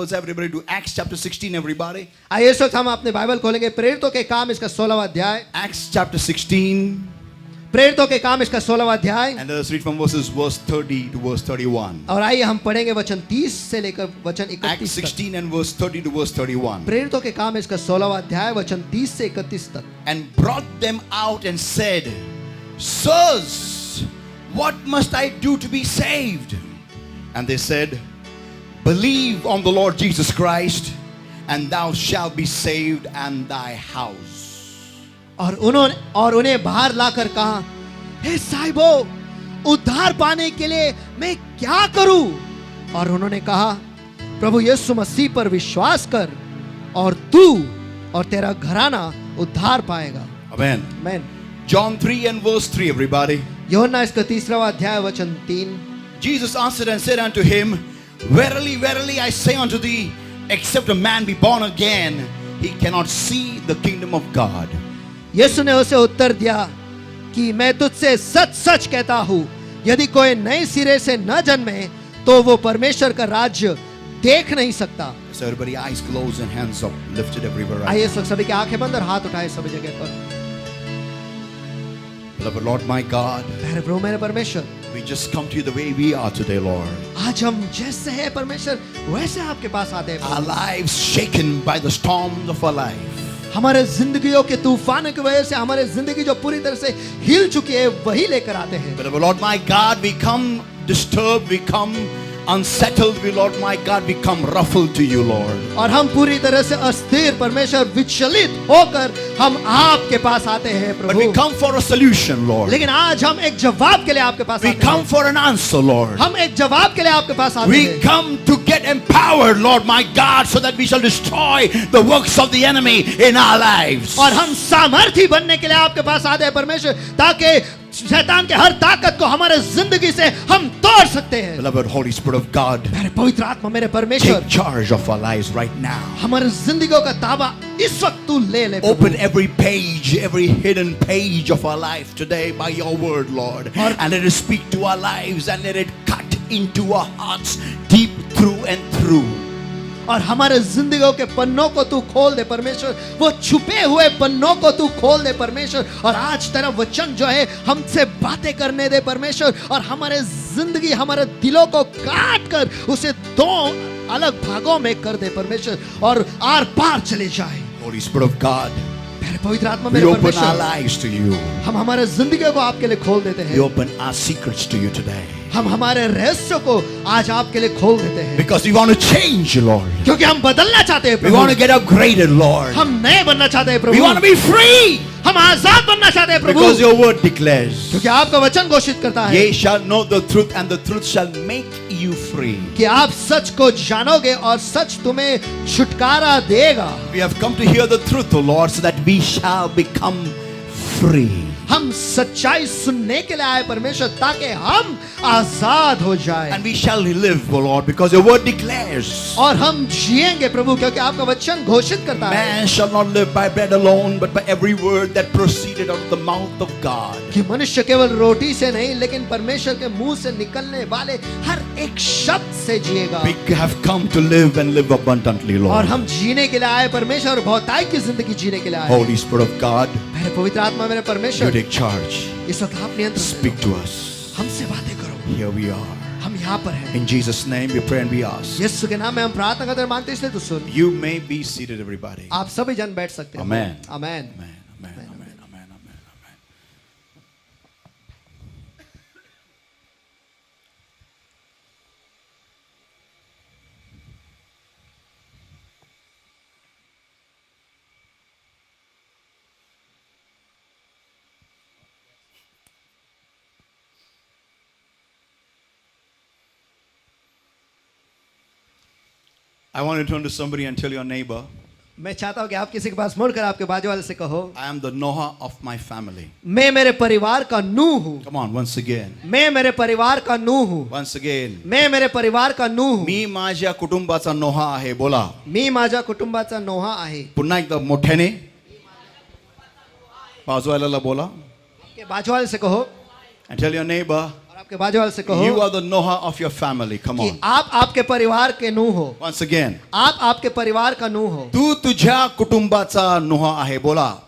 Bibles, everybody, to Acts chapter 16, everybody. आइए इस वक्त हम अपने बाइबल खोलेंगे प्रेरितों के काम इसका 16वां अध्याय। Acts chapter 16. प्रेरितों के काम इसका 16वां अध्याय। And let us read from verse 30 to verse 31. और आइए हम पढ़ेंगे वचन 30 से लेकर वचन Acts 31 तक। 16 and verse 30 to verse 31. प्रेरितों के काम इसका 16वां अध्याय वचन 30 से 31 तक। And brought them out and said, Sirs, what must I do to be saved? And they said, Believe on the Lord Jesus Christ, and thou shalt be saved and thy house. और उन्हें बाहर लाकर कहा, हे साहिबो, उद्धार पाने के लिए मैं क्या करूं? और उन्होंने कहा, प्रभु यीशु मसीह पर विश्वास कर और तू और तेरा घराना उद्धार पाएगा। Amen. आमीन। John 3 and verse 3, everybody. यूहन्ना इसका 3वां अध्याय वचन 3। Jesus answered and said unto him, Verily, verily, I say unto thee, except a man be born again, he cannot see the kingdom of God. यीशु ने उसे उत्तर दिया कि मैं तुझसे सच सच कहता हूँ, यदि कोई नए सिरे से न जन्मे तो वो परमेश्वर का राज्य देख नहीं सकता। So everybody, eyes closed and hands up, lifted everywhere. आइए इस वक्त सभी की आंखें बंद और हाथ उठाए सभी जगह पर। Beloved Lord, my God, प्यारे प्रभु मेरे परमेश्वर, we just come to you the way we are today, Lord. आज हम जैसे हैं परमेश्वर वैसे आपके पास आते हैं। Our lives shaken by the storms of our life. हमारे जिंदगियों के तूफानों की वजह से हमारे जिंदगी जो पूरी तरह से हिल चुकी है वही लेकर आते हैं। Beloved Lord, my God, we come disturbed, we come unsettled, we, Lord, my God, we come ruffled to you, Lord. और हम पूरी तरह से अस्थिर परमेश्वर विचलित होकर हम आपके पास आते हैं But we Prabhu. come for a solution, Lord. लेकिन आज हम एक जवाब के लिए आपके पास We आते come हैं। for an answer, Lord. हम एक जवाब के लिए आपके पास आते We हैं। come to get empowered, Lord, my God, so that we shall destroy the works of the enemy in our lives. और हम सामर्थी बनने के लिए आपके पास आते हैं परमेश्वर, ताकि शैतान के हर ताकत को हमारे जिंदगी से हम तोड़ सकते हैं। Beloved Holy Spirit of God, मेरे पवित्र आत्मा मेरे परमेश्वर, take charge of our lives right now. हमारे जिंदगियों का ताबा इस वक्त तू ले ले प्रभु। Open every page, every hidden page of our life today by your word, Lord. And let it speak to our lives and let it cut into our hearts deep through and through. और हमारे जिंदगियों के पन्नों को तू खोल दे परमेश्वर, वो छुपे हुए पन्नों को तू खोल दे परमेश्वर। और आज तेरा वचन जो है हमसे बातें करने दे परमेश्वर, और हमारे जिंदगी हमारे दिलों को काट कर उसे दो अलग भागों में कर दे परमेश्वर, और आर पार चले जाए। Holy Spirit of God, मेरे पवित्र आत्मा we मेरे open our परमेश्वर, lives to you. हम हमारे जिंदगियों को आपके लिए खोल देते We हैं। open our secrets to you today. हम हमारे रहस्यों को आज आपके लिए खोल देते हैं, Because we want to change, Lord. क्योंकि हम बदलना चाहते हैं We want to Prabhu. get upgraded, Lord. हम नए बनना चाहते हैं We want to Prabhu. be free. हम आजाद बनना चाहते हैं प्रभु, Because your word declares, क्योंकि आपका वचन घोषित करता है ye shall know the truth and the truth shall make you free. कि आप सच को जानोगे और सच तुम्हें छुटकारा देगा। We have come to hear the truth, O Lord, so that we shall become free. हम सच्चाई सुनने के लिए आए परमेश्वर, ताकि हम आजाद हो जाए। And we shall live, O Lord, because your word declares, और हम जिएंगे प्रभु, क्योंकि आपका वचन घोषित करता है man shall not live by bread alone, but by every word that proceeded out of the mouth of God. कि मनुष्य केवल रोटी से नहीं लेकिन परमेश्वर के मुंह से निकलने वाले हर एक शब्द से जिएगा। We have come to live and live abundantly, और Lord. हम जीने के लिए आए परमेश्वर, और बहुतायत की जिंदगी जीने के लिए आए। Holy Spirit of God, मेरे पवित्र आत्मा मेरे you परमेश्वर, take charge. इस वक्त आप नियंत्रण Speak to us. हमसे बातें करो। Here we are. हम यहाँ पर हैं। In Jesus' name we pray and we ask. यीशु के नाम में हम प्रार्थना करते हैं, मानते हैं, इसलिए तो सुन। You may be seated, everybody. आप सभी जन बैठ सकते हैं। Amen. Amen. Amen, amen, amen, amen, amen, amen. I want to turn to somebody and tell your neighbor, मैं चाहता हूँ कि आप किसी के पास मुड़कर आपके बाजू वाले से कहो, I am the Noah of my family. मैं मेरे परिवार का नूह हूँ। Come on, once again. मैं मेरे परिवार का नूह हूँ। Once again. मैं मेरे परिवार का नूह हूँ। मी माझ्या कुटुंबाचा नोहा आहे. बोला. मी माझ्या कुटुंबाचा नोहा आहे। पुन्हा एकदा मोठ्याने बाजूवाल्याला बोला. के बाजू वाले से कहो, And tell your neighbor, और आपके आपके बाजू वाले से You कहो are the Noah of your family. Come कि on. आप आपके परिवार के नूह हो. Once again. आप आपके परिवार का नूह हो. तू तुझ्या कुटुंबाचा नोहा आहे. बोला.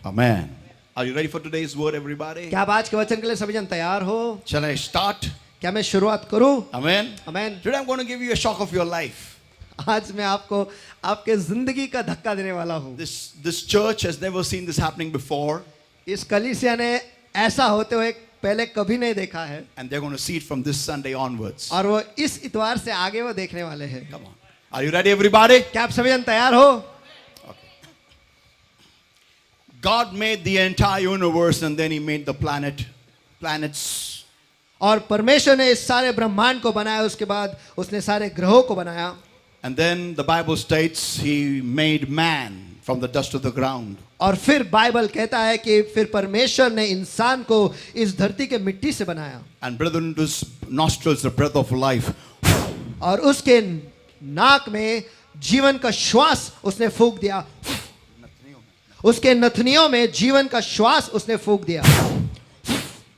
Amen. Are you ready for today's word, everybody? क्या आप आज के वचन के लिए सभी जन तैयार हो? Shall I start? क्या मैं शुरुआत करूं? Amen. Amen. Today I'm going to give you a shock of your life. आज मैं आपको आपके जिंदगी का धक्का देने वाला हूं. This church has never seen this happening before, इस कलीसिया ने ऐसा होते हुए पहले कभी नहीं देखा है and they're going to see it from this Sunday onwards. और वो इस इतवार से आगे वो देखने वाले हैं. Come on. Are you ready, everybody? क्या आप सभी जन तैयार हो? God made the entire universe and then he made the planets. और परमेश्वर ने इस सारे ब्रह्मांड को बनाया, उसके बाद उसने सारे ग्रहों को बनाया. And then the Bible states he made man from the dust of the ground. और फिर बाइबल कहता है कि फिर परमेश्वर ने इंसान को इस धरती के मिट्टी से बनाया And breathed into his nostrils the breath of life. और उसके नाक में जीवन का श्वास उसने फूंक दिया. उसके नथनियों में जीवन का श्वास उसने फूंक दिया.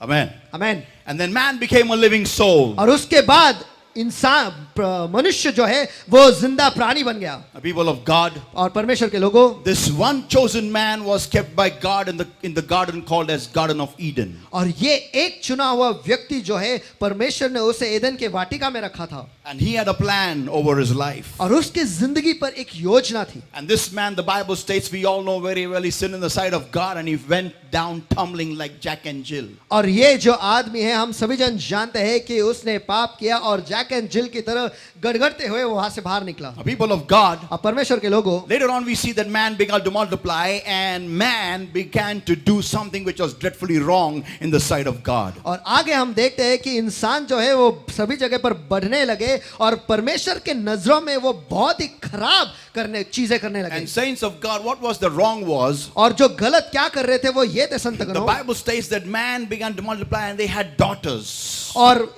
Amen. Amen. And then man became a living soul. और उसके बाद इंसान मनुष्य जो है वो जिंदा प्राणी बन गया. The people of God. और परमेश्वर के लोगों, This one chosen man was kept by God in the garden called as Garden of Eden. और ये एक चुना हुआ व्यक्ति जो है परमेश्वर ने उसे एदन के वाटिका में रखा था. And he had a plan over his life. और उसके जिंदगी पर एक योजना थी. And this man, the Bible states, we all know very well, he sinned in the sight of God and he went down tumbling like Jack and Jill. और ये जो आदमी है हम सभी जन जानते हैं कि उसने पाप किया और जैक एंड जिल की तरह गड़गड़ते हुए वहां से बाहर निकला. The people of God. अब परमेश्वर के लोगों, Later on we see that man began to multiply and man began to do something which was dreadfully wrong in the sight of God. और आगे हम देखते हैं कि इंसान जो है वो सभी जगह पर बढ़ने लगे और परमेश्वर के नजरों में वो बहुत ही खराब चीजें करने लगे. And saints of God, what was the wrong was, और जो गलत क्या कर रहे थे वो ये थे the संतगणों. Bible states that man began to multiply and they had daughters. और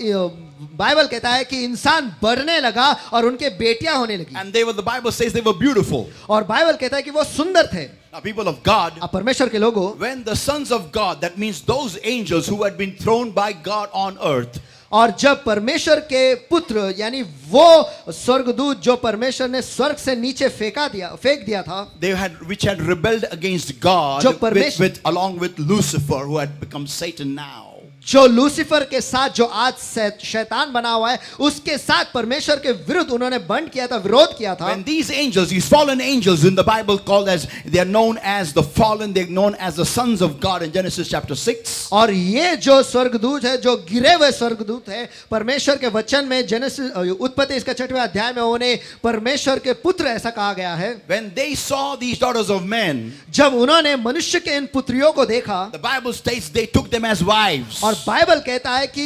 बाइबल कहता है कि इंसान बढ़ने लगा और उनके बेटियां होने लगी. And the Bible says they were beautiful. और बाइबल कहता है कि वो सुंदर थे. Now people of God, अब परमेश्वर के लोगों, when the sons of God, that means those angels who had been thrown by God on earth, और जब परमेश्वर के पुत्र यानी वो स्वर्गदूत जो परमेश्वर ने स्वर्ग से नीचे फेंक दिया था, which had rebelled against God जो परमेश्वर along with Lucifer who had become Satan now. जो लूसीफर के साथ जो आज शैतान बना हुआ है उसके साथ परमेश्वर के विरुद्ध उन्होंने बंद किया था, विरोध किया था. When these angels, these fallen angels in the Bible called as, they are known as the fallen, they are known as the sons of God in Genesis chapter 6. और ये जो स्वर्गदूत है, जो गिरे हुए स्वर्गदूत है, परमेश्वर के वचन में जेनेसिस उत्पत्ति इसका 6वें अध्याय में उन्हें परमेश्वर के पुत्र ऐसा कहा गया है. When they saw these daughters of men, जब उन्होंने मनुष्य के इन पुत्रियों को देखा, the Bible states they took them as wives. और बाइबल कहता है कि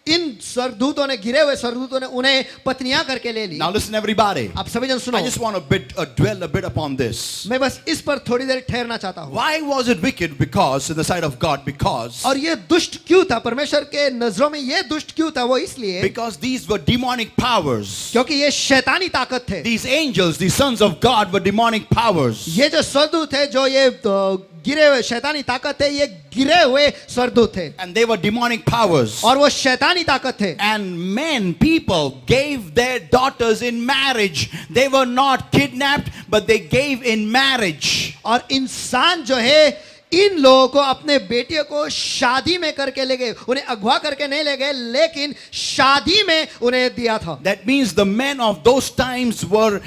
इन स्वर्गदूतों ने, गिरे हुए स्वर्गदूतों ने उन्हें पत्नियां करके ले ली. Now listen everybody. आप सभी जन सुनो. I just want to dwell a bit upon this. मैं बस इस पर थोड़ी देर ठहरना चाहता हूं. Why was it wicked? Because in the sight of God, because और ये दुष्ट क्यों था परमेश्वर के नजरों में? ये दुष्ट क्यों था? वो इसलिए because these were demonic powers. क्योंकि ये शैतानी ताकत थे. These angels, these sons of God, were demonic powers. ये जो स्वर्गदूत है, जो ये गिरे हुए शैतानी ताकत है, ये गिरे हुए स्वर्गदूत थे. And they were demonic powers. और वो शैतानी ताकत थे. And men, people gave their daughters in marriage. They were not kidnapped, but they gave in marriage. और इंसान जो है इन लोगों को अपने बेटियों को शादी में करके ले गए. उन्हें अगवा करके नहीं ले गए, लेकिन शादी में उन्हें दिया था. That means the men of those times were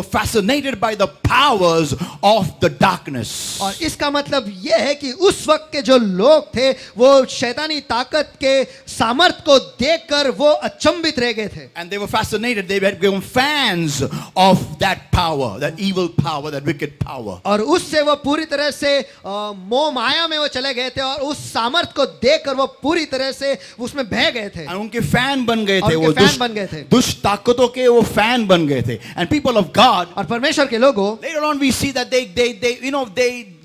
fascinated by the powers of the darkness. और इसका मतलब यह है कि उस वक्त के जो लोग थे वो शैतानी ताकत के सामर्थ को देखकर वो अचंभित रह गए थे. And they were fascinated. They had become fans of that power, that evil power, that wicked power. और उससे वो पूरी तरह से मोह माया में वो चले गए थे और उस सामर्थ को देखकर वो पूरी तरह से उसमें बह गए थे. And उनके फैन बन गए थे. उनके वो फैन बन गए थे. दुष्ट ताकतों के वो फैन बन गए थे. And people of God, और परमेश्वर के लोगों, later on we see that they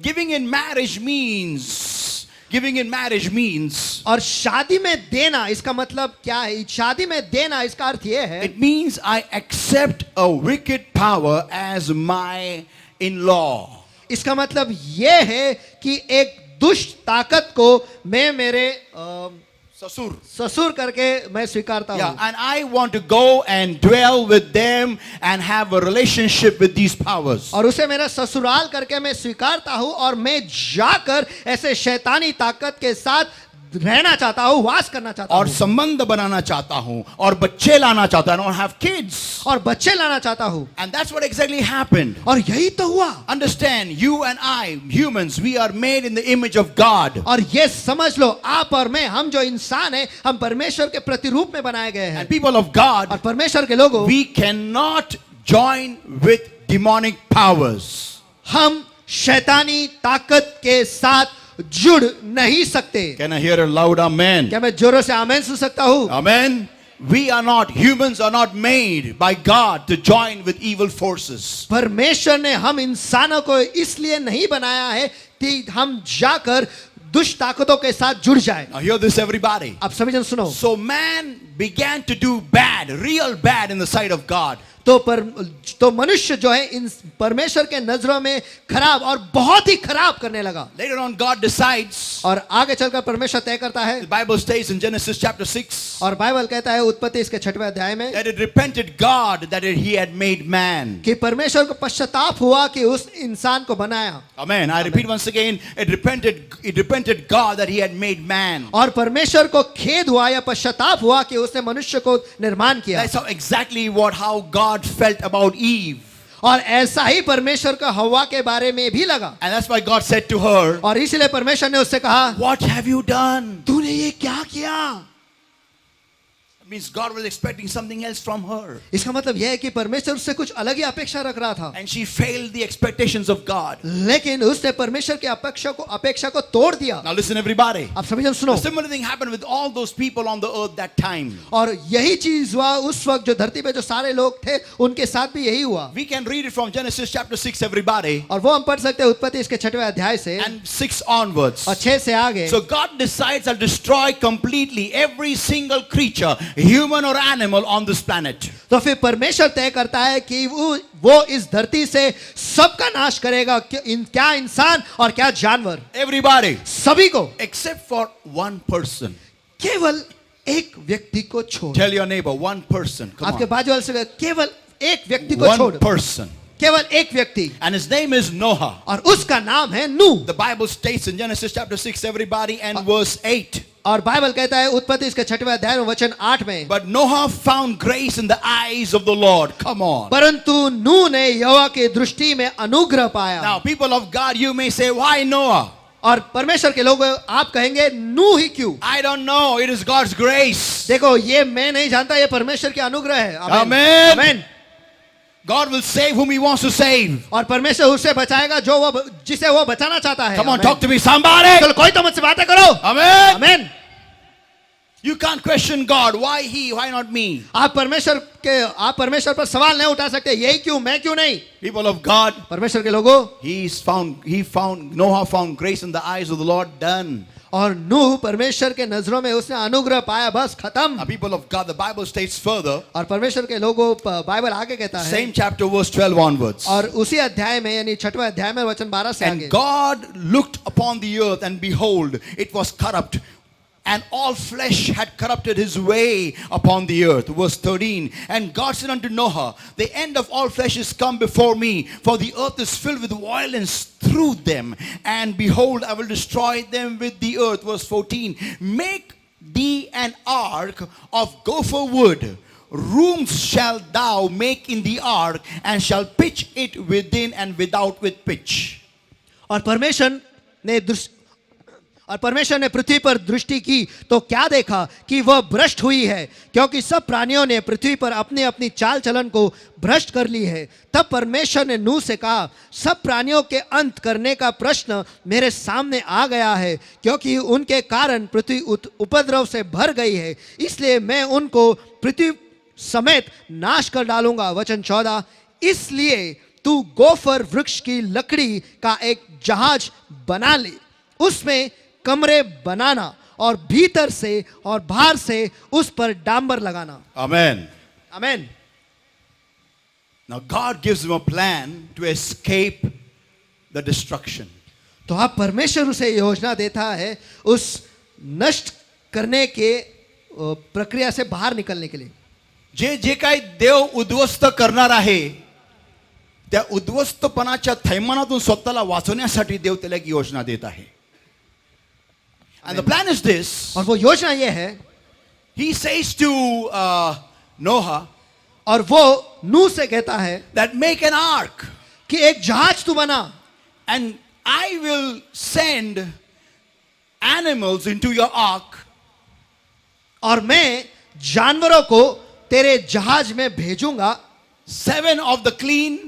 giving in marriage means और शादी में देना इसका मतलब क्या है? शादी में देना इसका अर्थ ये है, it means I accept a wicked power as my in-law. इसका मतलब ये है कि एक दुष्ट ताकत को मैं मेरे Sasur. ससुर करके मैं स्वीकारता Yeah, हूँ and I want to go and dwell with them and have a relationship with these powers. और उसे मेरा ससुराल करके मैं स्वीकारता हूँ और मैं जाकर ऐसे शैतानी ताकत के साथ रहना चाहता हूँ, वास करना चाहता और हूँ संबंध बनाना चाहता हूँ और बच्चे लाना चाहता हूँ, and have kids. और बच्चे लाना चाहता हूँ। And that's what exactly happened. और यही तो हुआ। Understand, you and I, humans, we are made in the image of God. और ये समझ लो, आप और मैं, हम जो इंसान हैं, हम परमेश्वर के प्रतिरूप में बनाए गए हैं। And people of God, और परमेश्वर के लोगों, we cannot join with demonic powers. हम शैतानी ताकत के साथ जुड़ नहीं सकते। Can I hear a loud amen? क्या मैं जोरों से आमेन सुन सकता हूँ? Amen. We are not, humans are not made by God to join with evil forces. परमेश्वर ने हम इंसानों को इसलिए नहीं बनाया है कि हम जाकर दुष्ट ताकतों के साथ जुड़ जाए। Now hear this, everybody. आप सभी जन सुनो। So man began to do bad, real bad in the sight of God. तो मनुष्य जो है इन परमेश्वर के नजरों में खराब और बहुत ही खराब करने लगा। Later on, God decides. और आगे चलकर परमेश्वर तय करता है। The Bible states in Genesis chapter 6 और बाइबल कहता है उत्पत्ति इसके 6वें अध्याय में that it repented God that He had made man. कि परमेश्वर को पश्चाताप हुआ कि उस इंसान को बनाया। Amen. I repeat once again, it repented God that He had made man. और परमेश्वर को खेद हुआ या पश्चाताप हुआ कि उसने मनुष्य को निर्माण किया। That's exactly how God felt about Eve. और ऐसा ही परमेश्वर का हव्वा के बारे में भी लगा। And that's why God said to her, और इसलिए परमेश्वर ने उससे कहा, what have you done? तूने ये क्या किया? Means God was expecting something else from her. इसका मतलब यह है कि परमेश्वर उससे कुछ अलग ही अपेक्षा रख रहा था। And she failed the expectations of God. लेकिन उसने परमेश्वर की अपेक्षा को तोड़ दिया। Now listen everybody. आप सभी जन सुनो। A similar thing happened with all those people on the earth that time. और यही चीज हुआ उस वक्त जो धरती पे जो सारे लोग थे उनके साथ भी यही हुआ। We can read it from Genesis chapter 6 everybody. और वो हम पढ़ सकते हैं उत्पत्ति इसके 6वें अध्याय से And 6 onwards. और 6 से आगे। So God decides to destroy completely every single creature, human or animal on this planet. तो फिर परमेश्वर तय करता है कि वो इस धरती से सबका नाश करेगा, क्या इंसान और क्या जानवर, Everybody. सभी को, Except for one person. केवल एक व्यक्ति को छोड़। Tell your neighbor, one person. Come आपके on. बाजू वाले से केवल एक व्यक्ति को छोड़। One person. केवल एक व्यक्ति। And his name is Noah. और उसका नाम है नूह। The Bible states in Genesis chapter 6 everybody and verse 8. और बाइबल कहता है उत्पत्ति इसके 6वें अध्याय में वचन 8 में, But Noah found grace in the eyes of the Lord. Come on. परंतु नूह ने यहोवा की दृष्टि में अनुग्रह पाया। Now people of God, you may say, why Noah? और परमेश्वर के लोग आप कहेंगे नूह ही क्यों? I don't know. It is God's grace. देखो ये मैं नहीं जानता, ये परमेश्वर की अनुग्रह है। Amen. आमीन। God will save whom He wants to save. और परमेश्वर उससे बचाएगा जिसे वो बचाना चाहता है। Come on, आमीन। talk to me, somebody. चलो कोई तो मुझसे बातें करो। Amen. आमीन। You can't question God. Why He? Why not me? आप परमेश्वर पर सवाल नहीं उठा सकते, यही क्यों, मैं क्यों नहीं? People of God, परमेश्वर के लोगों, Noah found grace in the eyes of the Lord. Done. और नूह परमेश्वर के नजरों में उसने अनुग्रह पाया, बस खत्म। Now, people of God, the Bible states further, और परमेश्वर के लोगों, बाइबल आगे कहता है, same chapter, verse 12 onwards. और उसी अध्याय में यानी 6वें अध्याय में वचन 12 से आगे, And God looked upon the earth, and behold, it was corrupt, and all flesh had corrupted his way upon the earth. Verse 13. And God said unto Noah, the end of all flesh is come before me, for the earth is filled with violence through them. And behold, I will destroy them with the earth. Verse 14. Make thee an ark of gopher wood. Rooms shall thou make in the ark, and shall pitch it within and without with pitch. और परमेश्वर ने पृथ्वी पर दृष्टि की तो क्या देखा कि वह भ्रष्ट हुई है, क्योंकि सब प्राणियों ने पृथ्वी पर अपनी अपनी चाल चलन को भ्रष्ट कर ली है। तब परमेश्वर ने नूह से कहा, सब प्राणियों के अंत करने का प्रश्न मेरे सामने आ गया है, क्योंकि उनके कारण पृथ्वी उपद्रव से भर गई है, इसलिए मैं उनको पृथ्वी समेत नाश कर डालूंगा। वचन 14। इसलिए तू गोफर वृक्ष की लकड़ी का एक जहाज बना ले, उसमें कमरे बनाना और भीतर से और बाहर से उस पर डांबर लगाना। Amen. आमीन। Now God gives him a plan to escape the destruction. तो आप परमेश्वर उसे योजना देता है उस नष्ट करने के प्रक्रिया से बाहर निकलने के लिए. जे जे काही देव उद्ध्वस्त करणार आहे त्या उद्ध्वस्तपणाच्या थैमानातून स्वतःला वाचवण्यासाठी देव त्याला एक योजना देत आहे. And the plan is this. और वो योजना ये है, He says to Noah और वो नूह से कहता है that make an ark कि एक जहाज तू बना and I will send animals into your ark और मैं जानवरों को तेरे जहाज में भेजूंगा 7 of the clean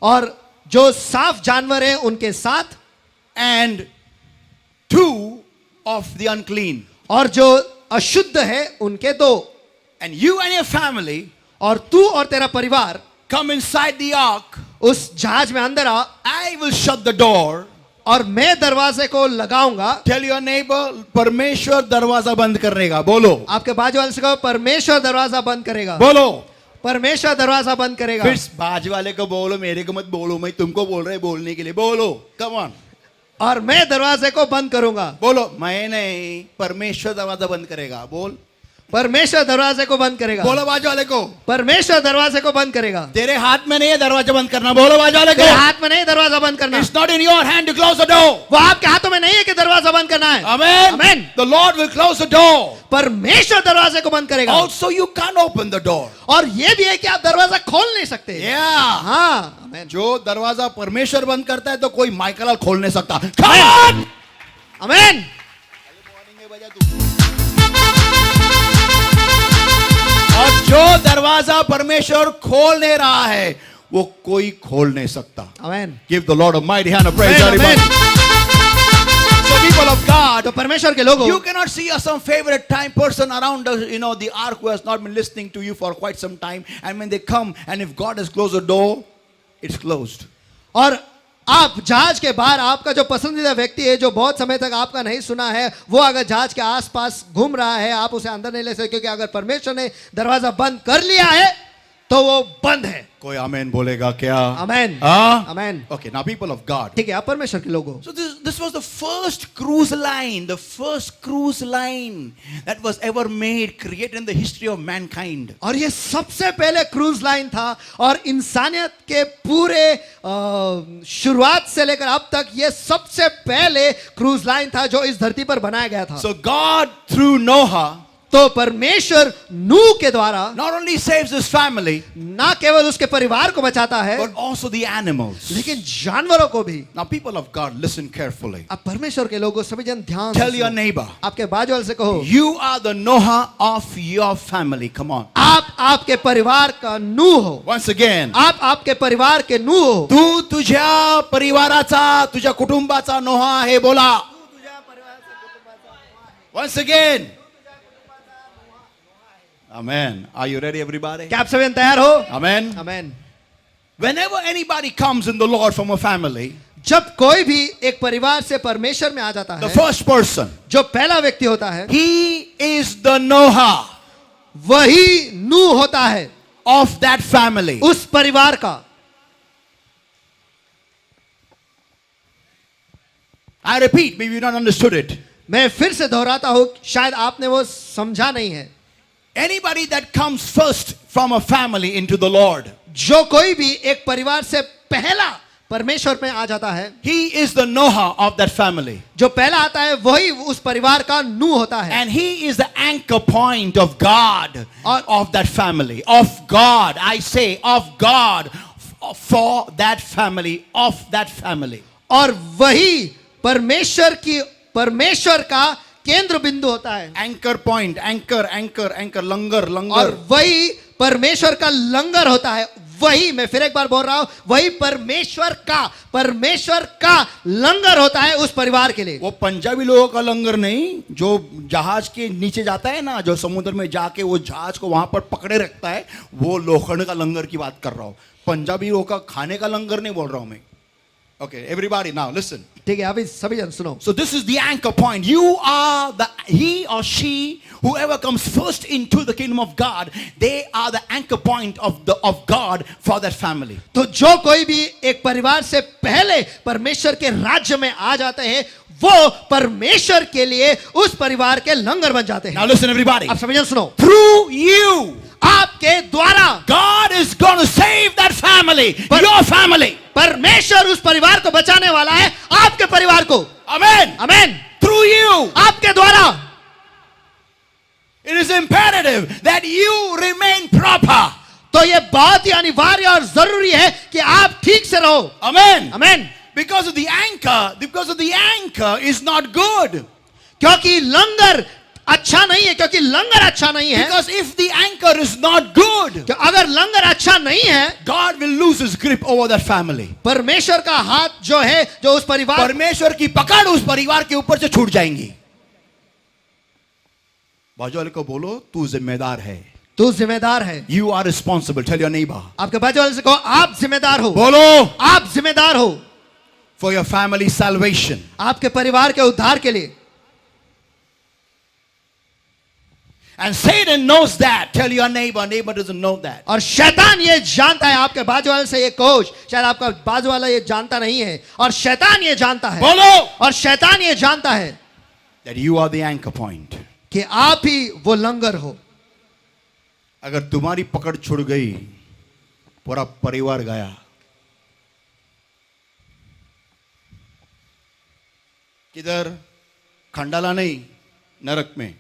और जो साफ जानवर हैं उनके साथ and 2 of the unclean. और जो अशुद्ध है उनके 2. And you and your family और तू और तेरा परिवार come inside the ark. उस जहाज में अंदर आ I will shut the door. और मैं दरवाजे को लगाऊंगा. Tell your neighbor, परमेश्वर दरवाजा बंद करेगा. बोलो. आपके बाजू वाले से कहो परमेश्वर दरवाजा बंद करेगा. बोलो. परमेश्वर दरवाजा बंद करेगा. फिर बाजू वाले को बोलो, मेरे को मत बोलो, मैं तुमको बोल रहे बोलने के लिए. बोलो. Come on. और मैं दरवाजे को बंद करूंगा. बोलो. मैं नहीं, परमेश्वर दरवाजा बंद करेगा. बोल. परमेश्वर दरवाजे को बंद करेगा. बोलो बाजू वाले को. परमेश्वर दरवाजे को बंद करेगा. तेरे हाथ में नहीं है दरवाजा बंद करना. बोलो बाजू वाले को. तेरे हाथ में नहीं दरवाजा बंद करना. It's not in your hand to close the door. वो आपके हाथों में नहीं है कि दरवाजा बंद करना है. Amen. Amen. The Lord will close the door. परमेश्वर दरवाजे को बंद करेगा. Also, you can't open the door. और ये भी है कि आप दरवाजा खोल नहीं सकते. Yeah. हाँ. Amen. जो दरवाजा परमेश्वर बंद करता है तो कोई माइकल खोल नहीं सकता. Come on. Amen. और जो दरवाजा परमेश्वर खोल नहीं रहा है वो कोई खोल नहीं सकता. Amen. Give the Lord a mighty hand of praise. Amen. Everybody. So people of God, तो परमेश्वर के लोगों, you cannot see some favorite time person around the ark who has not been listening to you for quite some time, and when they come and if God has closed the door, it's closed. और आप जहाज के बाहर आपका जो पसंदीदा व्यक्ति है जो बहुत समय तक आपका नहीं सुना है वो अगर जहाज के आसपास घूम रहा है आप उसे अंदर नहीं ले सकते क्योंकि अगर परमेश्वर ने दरवाजा बंद कर लिया है तो वो बंद है. कोई आमेन बोलेगा क्या? Amen. हाँ? Amen. Okay, now people of God. ठीक है, आप परमेश्वर के लोगों. So this was the first cruise line that was ever made, created in the history of mankind. और ये सबसे पहले क्रूज लाइन था और इंसानियत के पूरे शुरुआत से लेकर अब तक ये सबसे पहले क्रूज लाइन था जो इस धरती पर बनाया गया था. So God through Noah तो परमेश्वर नूह के द्वारा not only saves his family ना केवल उसके परिवार को बचाता है but also the animals. लेकिन जानवरों को भी. Now people of God, listen carefully. अब परमेश्वर के लोगों सभी जन ध्यान Tell से your सुनो. neighbor, आपके बाजू वाले से कहो you are the Noah of your family. Come on. आप आपके परिवार का नूह हो. Once again. आप आपके परिवार के नूह हो. तू तुझ्या परिवाराचा, तुझ्या कुटुंबाचा नोहा आहे. बोला. Once again. Amen. Are you ready, everybody? क्या आप सभी तैयार हो? Amen. Amen. Whenever anybody comes in the Lord from a family, जब कोई भी एक परिवार से परमेश्वर में आ जाता the है first person, जो पहला व्यक्ति होता है he is the Noah वही नूह होता है of that family. उस परिवार का. I repeat, maybe you don't understood it. मैं फिर से दोहराता हूं, शायद आपने वो समझा नहीं है. Anybody that comes first from a family into the Lord, जो कोई भी एक परिवार से पहला परमेश्वर में आ जाता है, he is the Noah of that family. जो पहला आता है वही उस परिवार का नूह होता है. And he is the anchor point of God of that family. Of God, I say, of God for that family, of that family. और वही परमेश्वर का केंद्र बिंदु होता है. Anchor point, anchor, langar, और langar. वही परमेश्वर का लंगर होता है. वही, मैं फिर एक बार बोल रहा हूं, वही परमेश्वर का लंगर होता है उस परिवार के लिए. वो पंजाबी लोगों का लंगर नहीं जो जहाज के नीचे जाता है ना, जो समुद्र में जाके वो जहाज को वहां पर पकड़े रखता है, वो लोखंड का लंगर की बात कर रहा हूं. पंजाबी लोगों का खाने का लंगर नहीं बोल रहा हूं मैं. Okay, everybody now listen. ठीक है, अभी सभी जन सुनो. So this is the anchor point. You are he or she, whoever comes first into the kingdom of God, they are the anchor point of God for that family. तो जो कोई भी एक परिवार से पहले परमेश्वर के राज्य में आ जाते हैं, वो परमेश्वर के लिए उस परिवार के लंगर बन जाते हैं. Now listen everybody. अब सभी जन सुनो. Through you, आपके द्वारा God is going to save that family, your family. परमेश्वर उस परिवार को बचाने वाला है, आपके परिवार को. Amen. आमेन. Through you. आपके द्वारा. It is imperative that you remain proper. तो ये बहुत ही अनिवार्य और जरूरी है कि आप ठीक से रहो. Amen. Amen. Because of the anchor is not good. क्योंकि लंगर अच्छा नहीं है, क्योंकि लंगर अच्छा नहीं है. Because if the anchor is not good, कि अगर लंगर अच्छा नहीं है, God will lose his grip over that family. परमेश्वर का हाथ जो है, जो उस परिवार, परमेश्वर की पकड़ उस परिवार के ऊपर से छूट जाएंगी. बाजू वाले को बोलो, तू जिम्मेदार है. तू जिम्मेदार है. You are responsible. Tell your neighbor. आपके बाजू वाले से कहो, आप जिम्मेदार हो. बोलो, आप जिम्मेदार हो for your family's salvation. आपके परिवार के उद्धार के लिए. And Satan knows that. Tell your neighbor doesn't know that. और शैतान ये जानता है. आपके बाजू वाले से ये कहो, शायद आपका बाजू वाला ये जानता नहीं है, और शैतान ये जानता है. बोलो, और शैतान ये जानता है that you are the anchor point. कि आप ही वो लंगर हो. अगर तुम्हारी पकड़ छूट गई, पूरा परिवार गया. किधर? खंडाला नहीं, नरक में.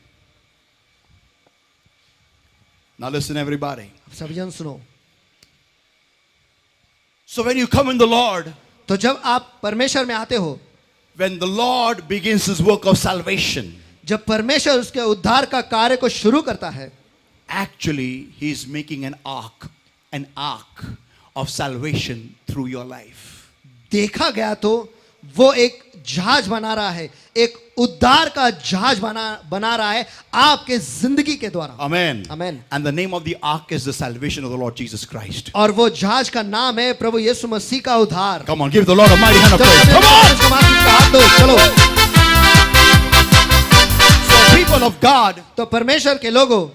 Now listen everybody. सभी जन सुनो. So when you come in the Lord, तो जब आप परमेश्वर में आते हो, when the Lord begins his work of salvation, जब परमेश्वर उसके उद्धार का कार्य को शुरू करता है, actually he is making an ark of salvation through your life. देखा गया तो वो एक जहाज बना रहा है, एक उद्धार का जहाज बना रहा है आपके जिंदगी के द्वारा. Amen. Amen. And the name of the ark is the salvation of the Lord Jesus Christ. और वो जहाज का नाम है प्रभु यीशु मसीह का उद्धार. Come on, give the Lord a mighty hand of praise. Come on. हाथ दो, चलो. So people of God, तो परमेश्वर के लोगों,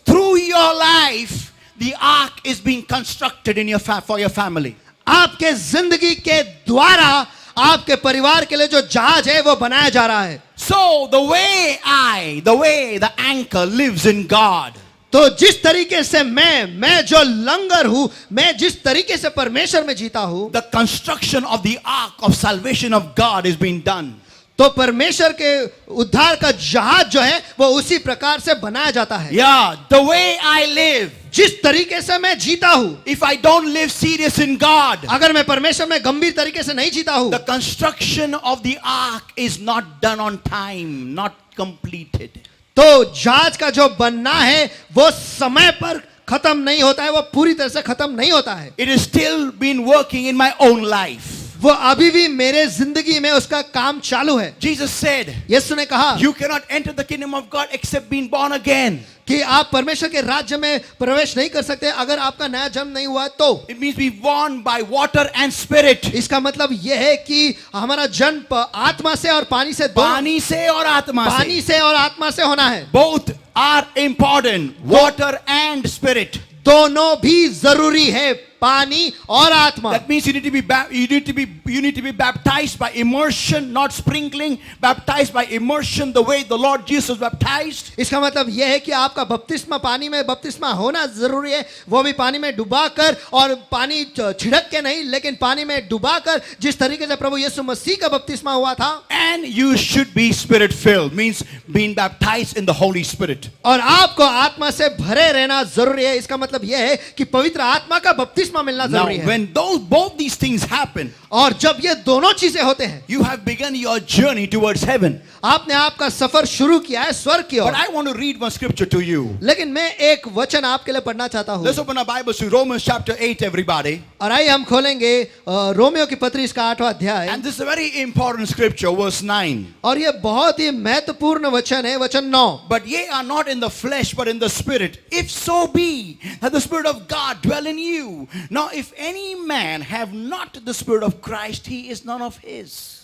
through your life, the ark is being constructed in for your family. आपके जिंदगी के द्वारा आपके परिवार के लिए जो जहाज है वो बनाया जा रहा है. So the way the anchor lives in God. तो जिस तरीके से मैं जो लंगर हूं, मैं जिस तरीके से परमेश्वर में जीता हूं, The construction of the ark of salvation of God is being done. तो परमेश्वर के उद्धार का जहाज जो है वो उसी प्रकार से बनाया जाता है. Yeah, the way I live. जिस तरीके से मैं जीता हूं, If I don't live serious in God, अगर मैं परमेश्वर में गंभीर तरीके से नहीं जीता हूं, the construction of the ark is not done on time, not completed. तो जहाज का जो बनना है वो समय पर खत्म नहीं होता है, वो पूरी तरह से खत्म नहीं होता है. It is still been working in my own life. वो अभी भी मेरे जिंदगी में उसका काम चालू है. Jesus said, यीशु ने कहा you cannot enter the kingdom of God except being born again. कि आप परमेश्वर के राज्य में प्रवेश नहीं कर सकते अगर आपका नया जन्म नहीं हुआ तो. It means be born by water and spirit. इसका मतलब यह है कि हमारा जन्म आत्मा से और पानी से, पानी से और आत्मा से. पानी से और आत्मा से होना है. Both are important. Water and spirit. दोनों भी जरूरी है, पानी और आत्मा. That means you need to be baptized by immersion, not sprinkling. Baptized by immersion, the way the Lord Jesus baptized. इसका मतलब यह है कि आपका बपतिस्मा, पानी में बपतिस्मा होना जरूरी है, वो भी पानी में डुबाकर, और पानी छिड़क के नहीं लेकिन पानी में डुबाकर, जिस तरीके से प्रभु यीशु मसीह का बपतिस्मा हुआ था. And you should be spirit filled, means being baptized in the Holy Spirit. और आपको आत्मा से भरे रहना जरूरी है. इसका मतलब यह है कि पवित्र आत्मा का बपतिस्मा मिलना Now, जरूरी है. when both these things happen, और जब ये दोनों चीजें होते हैं, you have begun your journey towards heaven. आपने आपका सफर शुरू किया है स्वर्ग की But ore. I want to read one scripture to you. लेकिन मैं एक वचन आपके लिए पढ़ना चाहता हूँ. Let's open our Bibles to Romans chapter 8, everybody. और आइए हम खोलेंगे रोमियो की पत्री इसका 8वां अध्याय. And this is a very important scripture, verse 9. और ये बहुत ही महत्वपूर्ण वचन है, वचन 9. But ye are not in the flesh, but in the spirit. If so be that the Spirit of God dwell in you. Now, if any man have not the Spirit of Christ, he is none of his.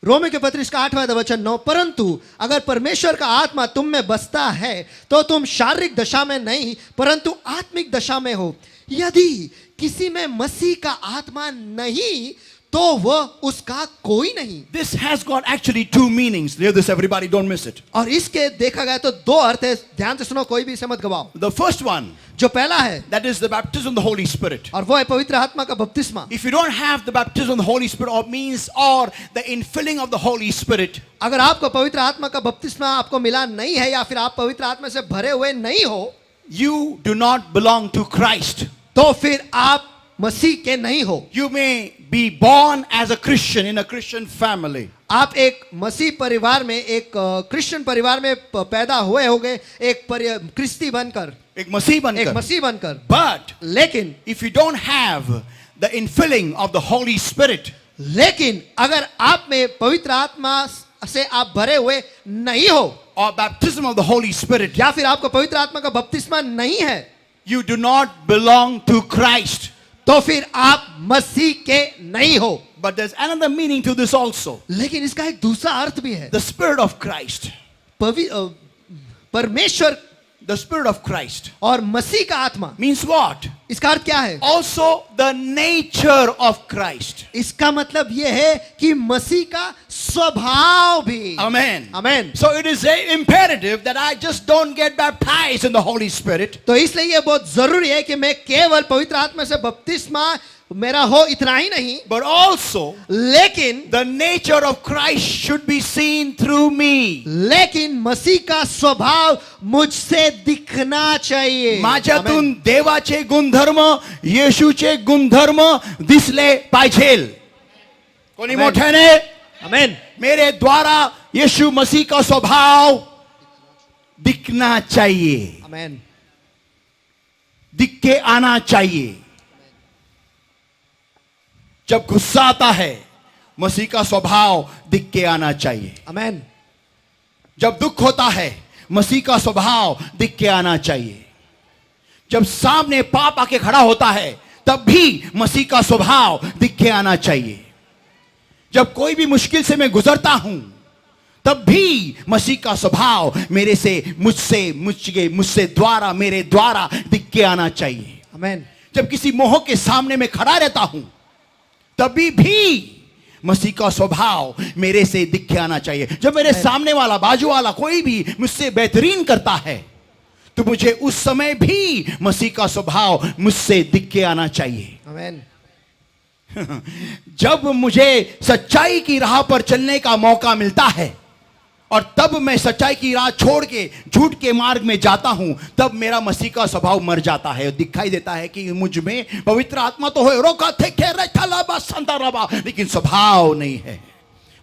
Romeo के पत्र इसका 8वां वचन 9, परंतु अगर परमेश्वर का आत्मा तुम में बसता है तो तुम शारीरिक दशा में नहीं परंतु आत्मिक दशा में हो। यदि किसी में मसीह का आत्मा नहीं तो वह उसका कोई नहीं। This has got actually two meanings. Hear this, everybody, don't miss it. और इसके देखा गया तो दो अर्थ है, ध्यान से सुनो, कोई भी इसे मत गवाओ। The first one, जो पहला है, that is the baptism of the Holy Spirit. और वो है पवित्र आत्मा का बपतिस्मा। If you don't have the baptism of the Holy Spirit or the infilling of the Holy Spirit, अगर आपको पवित्र आत्मा का बपतिस्मा आपको मिला नहीं है या फिर आप पवित्र आत्मा से भरे हुए नहीं हो, you do not belong to Christ. तो फिर आप मसीह के नहीं हो। You may be born as a Christian in a Christian family. आप एक मसीह परिवार में, एक क्रिश्चियन परिवार में पैदा हुए होंगे, एक क्रिस्ती बनकर, एक मसीह बनकर। But लेकिन if you don't have the infilling of the Holy Spirit, लेकिन अगर आप में पवित्र आत्मा से आप भरे हुए नहीं हो, or baptism of the Holy Spirit, या फिर आपको पवित्र आत्मा का बपतिस्मा नहीं है, you do not belong to Christ. तो फिर आप मसीह के नहीं हो। But there's another meaning to this also. लेकिन इसका एक दूसरा अर्थ भी है। The Spirit of Christ. परमेश्वर, The Spirit of Christ और मसीह का आत्मा means what? इसका अर्थ क्या है? Also the nature of Christ. इसका मतलब यह है कि मसीह का स्वभाव भी। Amen. Amen. So it is imperative that I just don't get baptized in the Holy Spirit. तो इसलिए यह बहुत जरूरी है कि मैं केवल पवित्र आत्मा से बपतिस्मा मेरा हो, इतना ही नहीं, But also लेकिन the nature of Christ should be seen through me. लेकिन मसीह का स्वभाव मुझसे दिखना चाहिए। माझ्यातून देवाचे गुणधर्म, येशूचे गुणधर्म दिसले पाहिजेल. कोणी Amen. मोठ्याने आमेन। मेरे द्वारा यीशु मसीह का स्वभाव दिखना चाहिए, आमेन। दिख के आना चाहिए। जब गुस्सा आता है मसीह का स्वभाव दिख के आना चाहिए। आमेन। जब दुख होता है मसीह का स्वभाव दिख के आना चाहिए। जब सामने पाप आके खड़ा होता है तब भी मसीह का स्वभाव दिख के आना चाहिए। जब कोई भी मुश्किल से मैं गुजरता हूं तब भी मसीह का स्वभाव मेरे से, मुझसे द्वारा, मेरे द्वारा दिख के आना चाहिए। आमेन। जब किसी मोह के सामने मैं खड़ा रहता हूं तभी भी मसीह का स्वभाव मेरे से दिख के आना चाहिए। जब मेरे सामने वाला, बाजू वाला कोई भी मुझसे बेहतरीन करता है तो मुझे उस समय भी मसीह का स्वभाव मुझसे दिख के आना चाहिए। आमेन। जब मुझे सच्चाई की राह पर चलने का मौका मिलता है और तब मैं सच्चाई की राह छोड़ के झूठ के मार्ग में जाता हूं तब मेरा मसीह का स्वभाव मर जाता है और दिखाई देता है कि मुझ में पवित्र आत्मा तो है, रोका थे लेकिन स्वभाव नहीं है।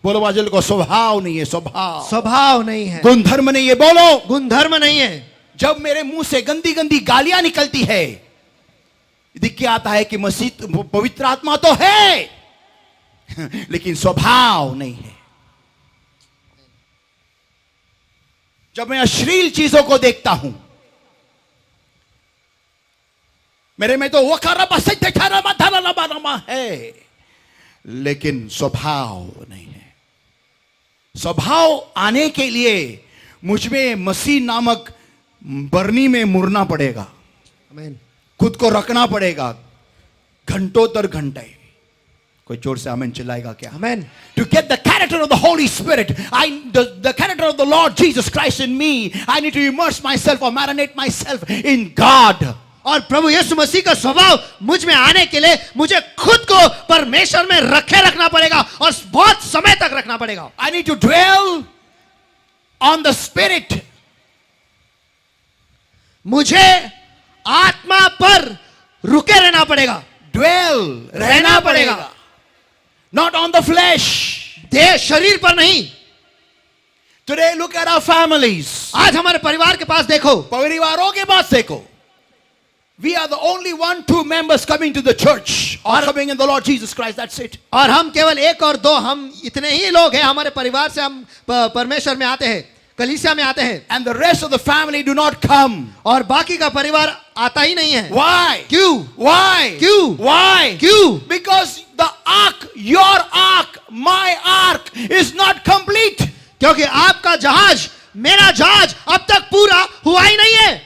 बोलो बाजल को, स्वभाव नहीं है। स्वभाव नहीं है, गुणधर्म नहीं है। बोलो, गुणधर्म नहीं है। जब मेरे मुंह से गंदी गंदी गालियां निकलती है दिख के आता है कि मसीह, पवित्र आत्मा तो है लेकिन स्वभाव नहीं है। जब मैं अश्लील चीजों को देखता हूं मेरे में तो है लेकिन स्वभाव नहीं है। स्वभाव आने के लिए मुझ में मसीह नामक बरनी में मुड़ना पड़ेगा। आमेन। खुद को रखना पड़ेगा घंटों दर घंटे। कोई जोर से आमेन चिल्लाएगा क्या? Amen. To get the character of the Holy Spirit, the character of the Lord Jesus Christ in me, I need to immerse myself or marinate myself in God. और प्रभु यीशु मसीह का स्वभाव मुझ में आने के लिए मुझे खुद को परमेश्वर में रखना पड़ेगा और बहुत समय तक रखना पड़ेगा। I need to dwell on the Spirit. मुझे आत्मा पर रुके रहना पड़ेगा। Dwell, रहना पड़ेगा। Not on the flesh. देह, शरीर पर नहीं। Today look at our families. आज हमारे परिवार के पास देखो, परिवारों के पास देखो। We are the only 1-2 members coming to the church or coming in the Lord Jesus Christ. That's it. और हम केवल 1 और 2, हम इतने ही लोग हैं हमारे परिवार से, हम परमेश्वर में आते हैं। कलीसिया में आते हैं and the rest of the family do not come. और बाकी का परिवार आता ही नहीं है. Why? क्यों? Why? क्यों? Why? क्यों? Because the ark, your ark, my ark is not complete. क्योंकि आपका जहाज, मेरा जहाज अब तक पूरा हुआ ही नहीं है.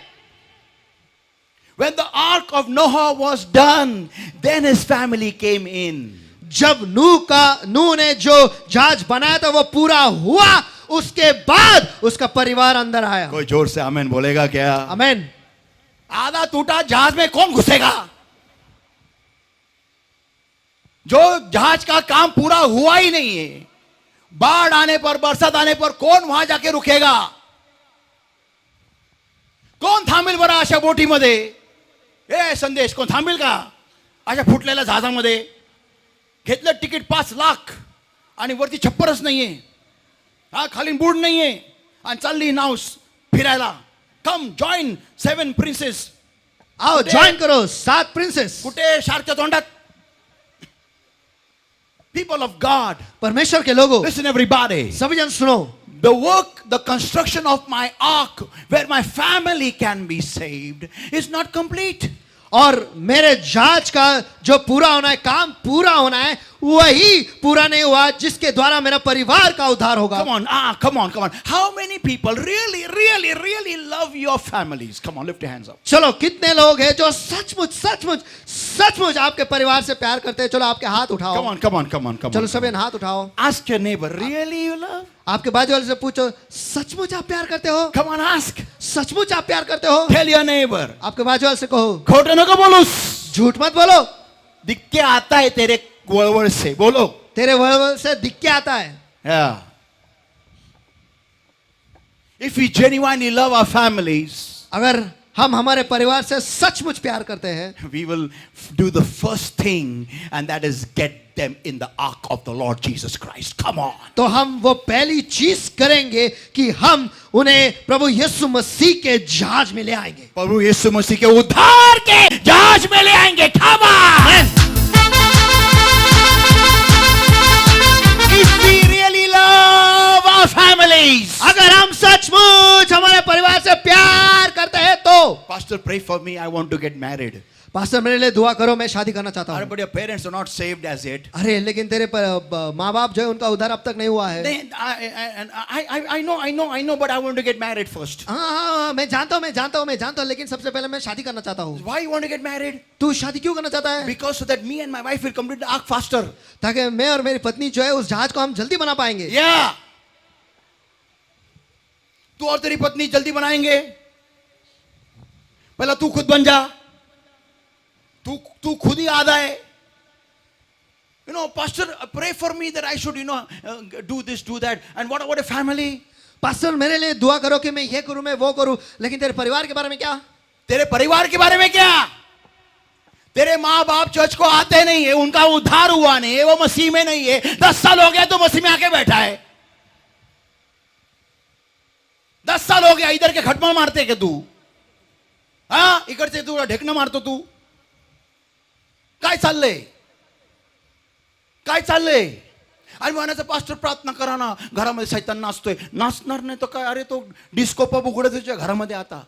When the ark of Noah was done, then his family came in. जब नूह ने जो जहाज बनाया था वो पूरा हुआ, उसके बाद उसका परिवार अंदर आया. कोई जोर से आमेन बोलेगा क्या? आमेन. आधा टूटा जहाज में कौन घुसेगा? जो जहाज का काम पूरा हुआ ही नहीं है, बाढ़ आने पर, बरसात आने पर कौन वहां जाके रुकेगा? कोण थांबेल बरं अशा बोटीमध्ये? ए संदेश, कोण थांबेल का अशा फुटलेल्या जहाजामध्ये? घेतलं तिकीट 5 लाख आणि वरती छप्परच नाहीये, हा खाली बुड नाहीये, आणि चालली नाव फिरायला. कम जॉईन 7 प्रिन्सेस. आओ जॉइन करो 7 प्रिंसेस. कुठे शार्कच्या तोंडात? People of God, परमेश्वर के लोगों, listen everybody. सभी जन सुनो. The work, the construction of my ark, where my family can be saved, is not complete. और मेरे जहाज का जो पूरा होना है, काम पूरा होना है, वही पूरा नहीं हुआ जिसके द्वारा मेरा परिवार का उद्धार होगा. Come on. How many people really love your families? Come on, lift your hands up. चलो, कितने लोग हैं जो सचमुच आपके परिवार से प्यार करते हैं? चलो आपके हाथ उठाओ. Come on. चलो सभी हाथ उठाओ. Ask your neighbor, really you love? आपके बाजू वाले से पूछो, सचमुच आप प्यार करते हो? Come on, ask. सचमुच आप प्यार करते हो? Tell your neighbor. आपके बाजू वाले से कहो, खोटे नको बोलूस. झूठ मत बोलो. दिख के आता है तेरे वळवळ से, बोलो. तेरे वळवळ से दिख के आता है. Yeah. If we genuinely love our families, अगर हम हमारे परिवार से सचमुच प्यार करते हैं, we will do the first thing, and that is get them in the ark of the Lord Jesus Christ. Come on. तो हम वो पहली चीज करेंगे कि हम उन्हें प्रभु यीशु मसीह के जहाज में ले आएंगे. प्रभु यीशु मसीह के उद्धार के जहाज में ले आएंगे. Come on. If we really love our families, अगर हम सचमुच हमारे परिवार से प्यार करते हैं तो, Pastor, pray for me. I want to get married. Pastor मेरे लिए दुआ करो, मैं शादी करना चाहता हूँ. But your parents are not saved as yet. अरे लेकिन तेरे माँ बाप जो है उनका उद्धार अब तक नहीं हुआ है. I know, but I want to get married first. हाँ, मैं जानता हूँ, लेकिन सबसे पहले मैं शादी करना चाहता हूँ. Why you want to get married? तू शादी क्यों करना चाहता है? Because so that me and my wife will complete the ark faster. ताकि मैं और मेरी पत्नी जो है उस जहाज को हम जल्दी बना पाएंगे. Yeah. तू और तेरी पत्नी जल्दी बनाएंगे. पहला तू खुद बन जा. तू खुद ही आधा है. You know, Pastor, pray for me that I should, do this, do that. And what about a family? Pastor मेरे लिए दुआ करो कि मैं ये करूं, मैं वो करूं, लेकिन तेरे परिवार के बारे में क्या? तेरे परिवार के बारे में क्या? तेरे माँ बाप चर्च को आते नहीं है, उनका उद्धार हुआ नहीं है, वो मसीह में नहीं है. 10 साल हो गया तो मसीह में आके बैठा है. 10 साल हो गया इधर के खटमल मारते के तू. हाँ, इकडचे तू ढेकणं मारतो तू. काय चाललंय? आणि म्हणायचं पास्टर प्रार्थना करा ना, घरामध्ये सैतान नाचतोय. नाचणार नाही तो काय? अरे तो डिस्को पब उघडत तुझ्या घरामध्ये आता.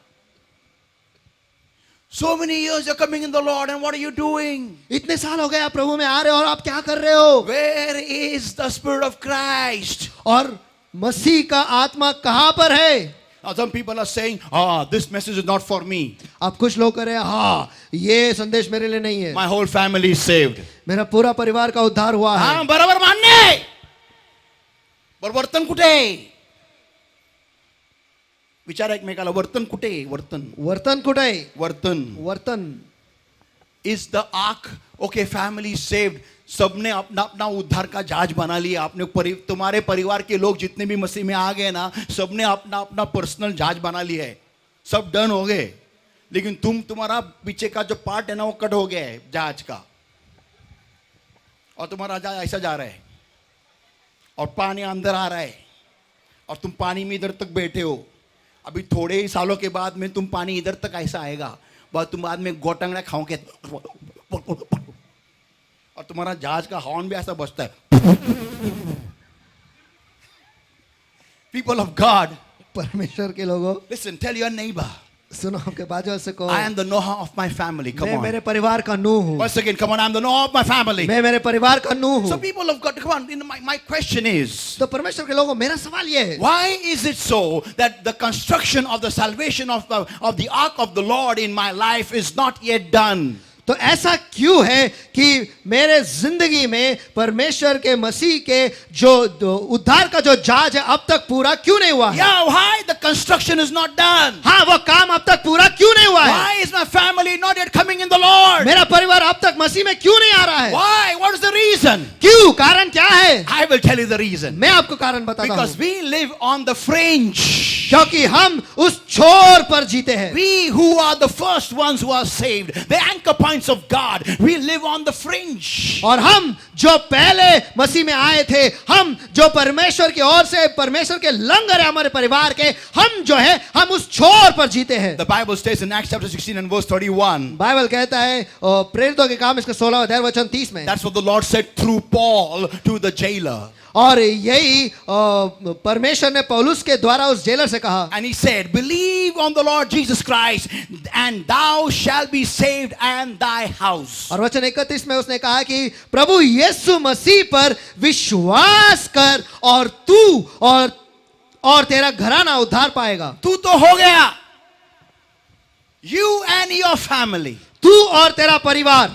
So many years you're coming in the Lord, and what are you doing? इतने साल हो गए आप प्रभु में आ रहे हो और आप क्या कर रहे हो? Where is the Spirit of Christ? और मसीह का आत्मा कहां पर है? Now some people are saying, this message is not for me. अब कुछ लोग कह रहे हैं, हाँ ये संदेश मेरे लिए नहीं है. My whole family is saved. मेरा पूरा परिवार का उद्धार हुआ है. हाँ, बरोबर मान्य आहे. पण वर्तन कुठे आहे? विचार एकमेकाला, वर्तन कुठे आहे? वर्तन कुठे आहे? वर्तन. Is the ark okay? Family saved. सबने अपना अपना उद्धार का जहाज बना लिया. आपने तुम्हारे परिवार के लोग जितने भी मसीह में आ गए ना, सबने अपना अपना पर्सनल जहाज बना लिया है. सब डन हो गए. लेकिन तुम्हारा पीछे का जो पार्ट है ना, वो कट हो गया है जहाज का, और तुम्हारा जहाज ऐसा जा रहा है, और पानी अंदर आ रहा है, और तुम पानी में इधर तक बैठे हो. अभी थोड़े ही सालों के बाद में तुम पानी इधर तक ऐसा आएगा, तुम बाद में गोटंगड़ा खाओगे, और तुम्हारा जहाज का हॉर्न भी ऐसा बजता है. People of God, परमेश्वर के लोगों, Listen, tell your neighbor, सुनो आपके बाजू से कहो, I am the Noah of my family. Come मैं on. मेरे परिवार का नूह हूँ, Once again, come on, I am the Noah of my family. मैं मेरे परिवार का नूह So हूँ. people have got, come on, my question is, तो परमेश्वर के लोगों, मेरा सवाल ये है, why is it so that the construction of the salvation of the ark of the Lord in my life is not yet done? तो ऐसा क्यों है कि मेरे जिंदगी में परमेश्वर के मसीह के जो उद्धार का जो जहाज है अब तक पूरा क्यों नहीं हुआ है? Yeah, why the construction is not done? हाँ, वो काम अब तक पूरा क्यों नहीं हुआ है? Why is my family not yet coming in the Lord? मेरा परिवार अब तक मसीह में क्यों नहीं आ रहा है? Why? What is the reason? क्यों? कारण क्या है? I will tell you the reason. मैं आपको कारण बताता Because हूँ. we live on the fringe. क्योंकि हम उस छोर पर जीते हैं. We who are the first ones who are saved, the anchor points of God, we live on the fringe. और हम जो पहले मसीह में आए थे, हम जो परमेश्वर की ओर से परमेश्वर के लंगर है हमारे परिवार के, हम जो है हम उस छोर पर जीते हैं. The Bible states in Acts chapter 16 and verse 31. Bible कहता है प्रेरितों के काम इसके 16 अध्याय वचन 30 में. That's what the Lord said through Paul to the jailer. और यही परमेश्वर ने पौलुस के द्वारा उस जेलर से कहा. And he said, believe on the Lord Jesus Christ and thou shalt be saved and thy house. और वचन 31 में उसने कहा कि प्रभु यीशु मसीह पर विश्वास कर और तू और तेरा घराना उद्धार पाएगा. तू तो हो गया. You and your family. तू और तेरा परिवार.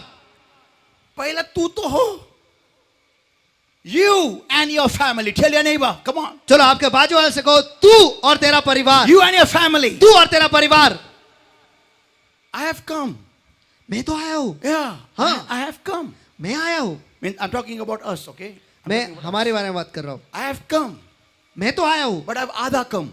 पहला तू तो हो. You and your family. Tell your neighbor, come on. चलो आपके बाजू वाले से कहो, तू और तेरा परिवार. You and your family. तू और तेरा परिवार. I have come. मैं तो आया हूँ. Yeah. हाँ. I have come. मैं आया हूँ. I'm talking about us, okay? मैं हमारे बारे में बात कर रहा हूँ. I have come. मैं तो आया हूँ, But I've आधा come.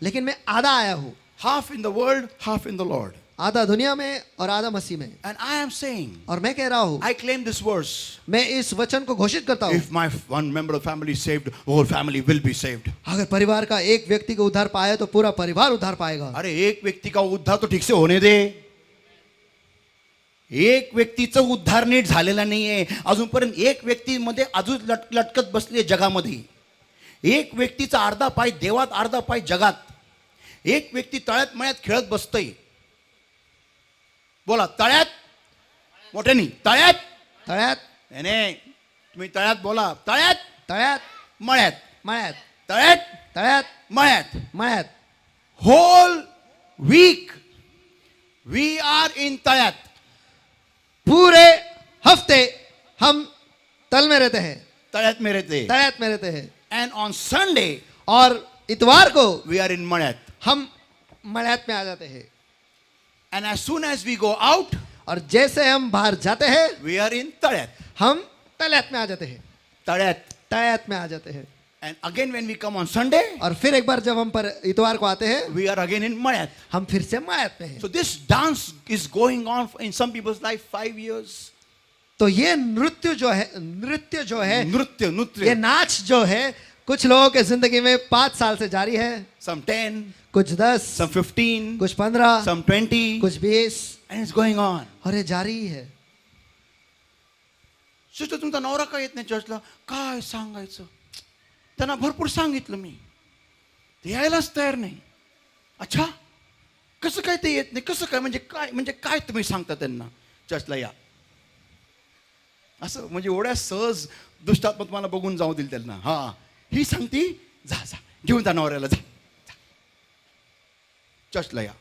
लेकिन मैं आधा आया हूँ. Half in the world, half in the Lord. आधा दुनिया में और आधा मसीह में. And I am saying, और मैं कह रहा हूँ, I claim this verse. मैं इस वचन को घोषित करता हूँ. If my one member of the family is saved, whole family will be saved. अगर परिवार का एक व्यक्ति को उद्धार पाया तो पूरा परिवार उद्धार पाएगा. अरे एक व्यक्ति का उद्धार तो ठीक से होने दे. एक व्यक्तीचं उद्धार नीट झालेला नाहीये अजूनपर्यंत. एक व्यक्तीमध्ये अजून लटकत बसली जगामध्ये. एक व्यक्तीचा अर्धा पाय देवात अर्धा पाय जगात. एक व्यक्ती तळ्यात मळ्यात खेळत बसतोय. बोला तळ्यात मोठ्यानी. तळ्यात तळ्यात. नाही तुम्ही तळ्यात बोला. तळ्यात तळ्यात. मळ्यात. मळ्यात. तळ्यात तळ्यात. मळ्यात. मळ्यात. Whole week we are in तळ्यात. पूरे हफ्ते हम तल में रहते हैं. तळ्यात में रहते. तळ्यात में रहते हैं. एंड ऑन संडे और इतवार को वी आर इन मळ्यात. हम मळ्यात में आ जाते हैं. And as soon as we go out और जैसे हम बाहर जाते हैं वी आर इन तळ्यात. हम तळ्यात में आ जाते हैं. तळ्यात. तळ्यात में आ जाते हैं. And again when we come on Sunday और फिर एक बार जब हम पर इतवार को आते हैं वी आर अगेन इन मळ्यात. हम फिर से मळ्यात में हैं. So this dance is going on in some people's life 5 years. तो ये नृत्य जो है नृत्य ये नृत्य नाच जो है कुछ लोगों के जिंदगी में 5 साल से जारी है. some 10, कुछ 10, some 15, कुछ 15, some 20, कुछ 20, and it's going on. और ये जारी ही है. सिस्टर तुमचा नवरा काय येत नाही चर्चला. काय सांगायचं. त्यांना भरपूर सांगितलं मी. ते यायलाच तयार नाही. अच्छा कसं काय ते येत नाही. कसं काय म्हणजे काय तुम्ही सांगता त्यांना चर्चला या. असं म्हणजे एवढ्या सहज दुष्टात्मा तुम्हाला बघून जाऊ दिल त्यांना. हा ही सांगती जा जा घेऊन जा नवऱ्याला जा चर्चला या.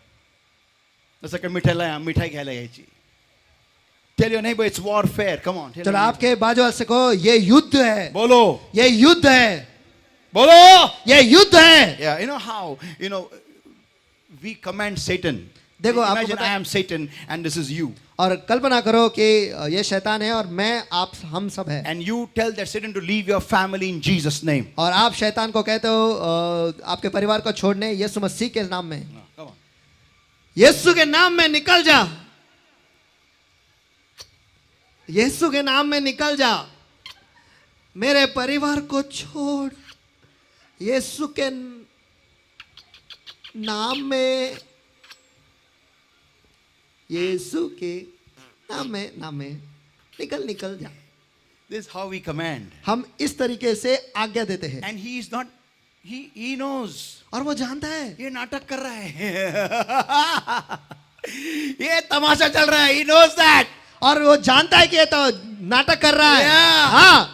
जसं काय मिठाई घ्यायला यायची. Tell your neighbor it's warfare. Come on. चलो आपके बाजू वाले से कहो ये युद्ध है. बोलो. ये युद्ध है. बोलो. ये युद्ध है. Yeah, you know how we command Satan. देखो आपको Imagine पता I am Satan and this is you. और कल्पना करो कि ये शैतान है और मैं आप हम सब है. And you tell that Satan to leave your family in Jesus' name. और आप शैतान को कहते हो आपके परिवार को छोड़ने यीशु मसीह के नाम में. Come on. यीशु के नाम में निकल जा. यीशु के नाम में निकल जा. मेरे परिवार को छोड़. यीशु के नाम में. यीशु के नाम में निकल जा. This is how we command. हम इस तरीके से आज्ञा देते हैं. And he is not he knows. और वो जानता है ये नाटक कर रहा है. ये तमाशा चल रहा है. He knows that. और वो जानता है कि ये तो नाटक कर रहा है. Yeah. हाँ,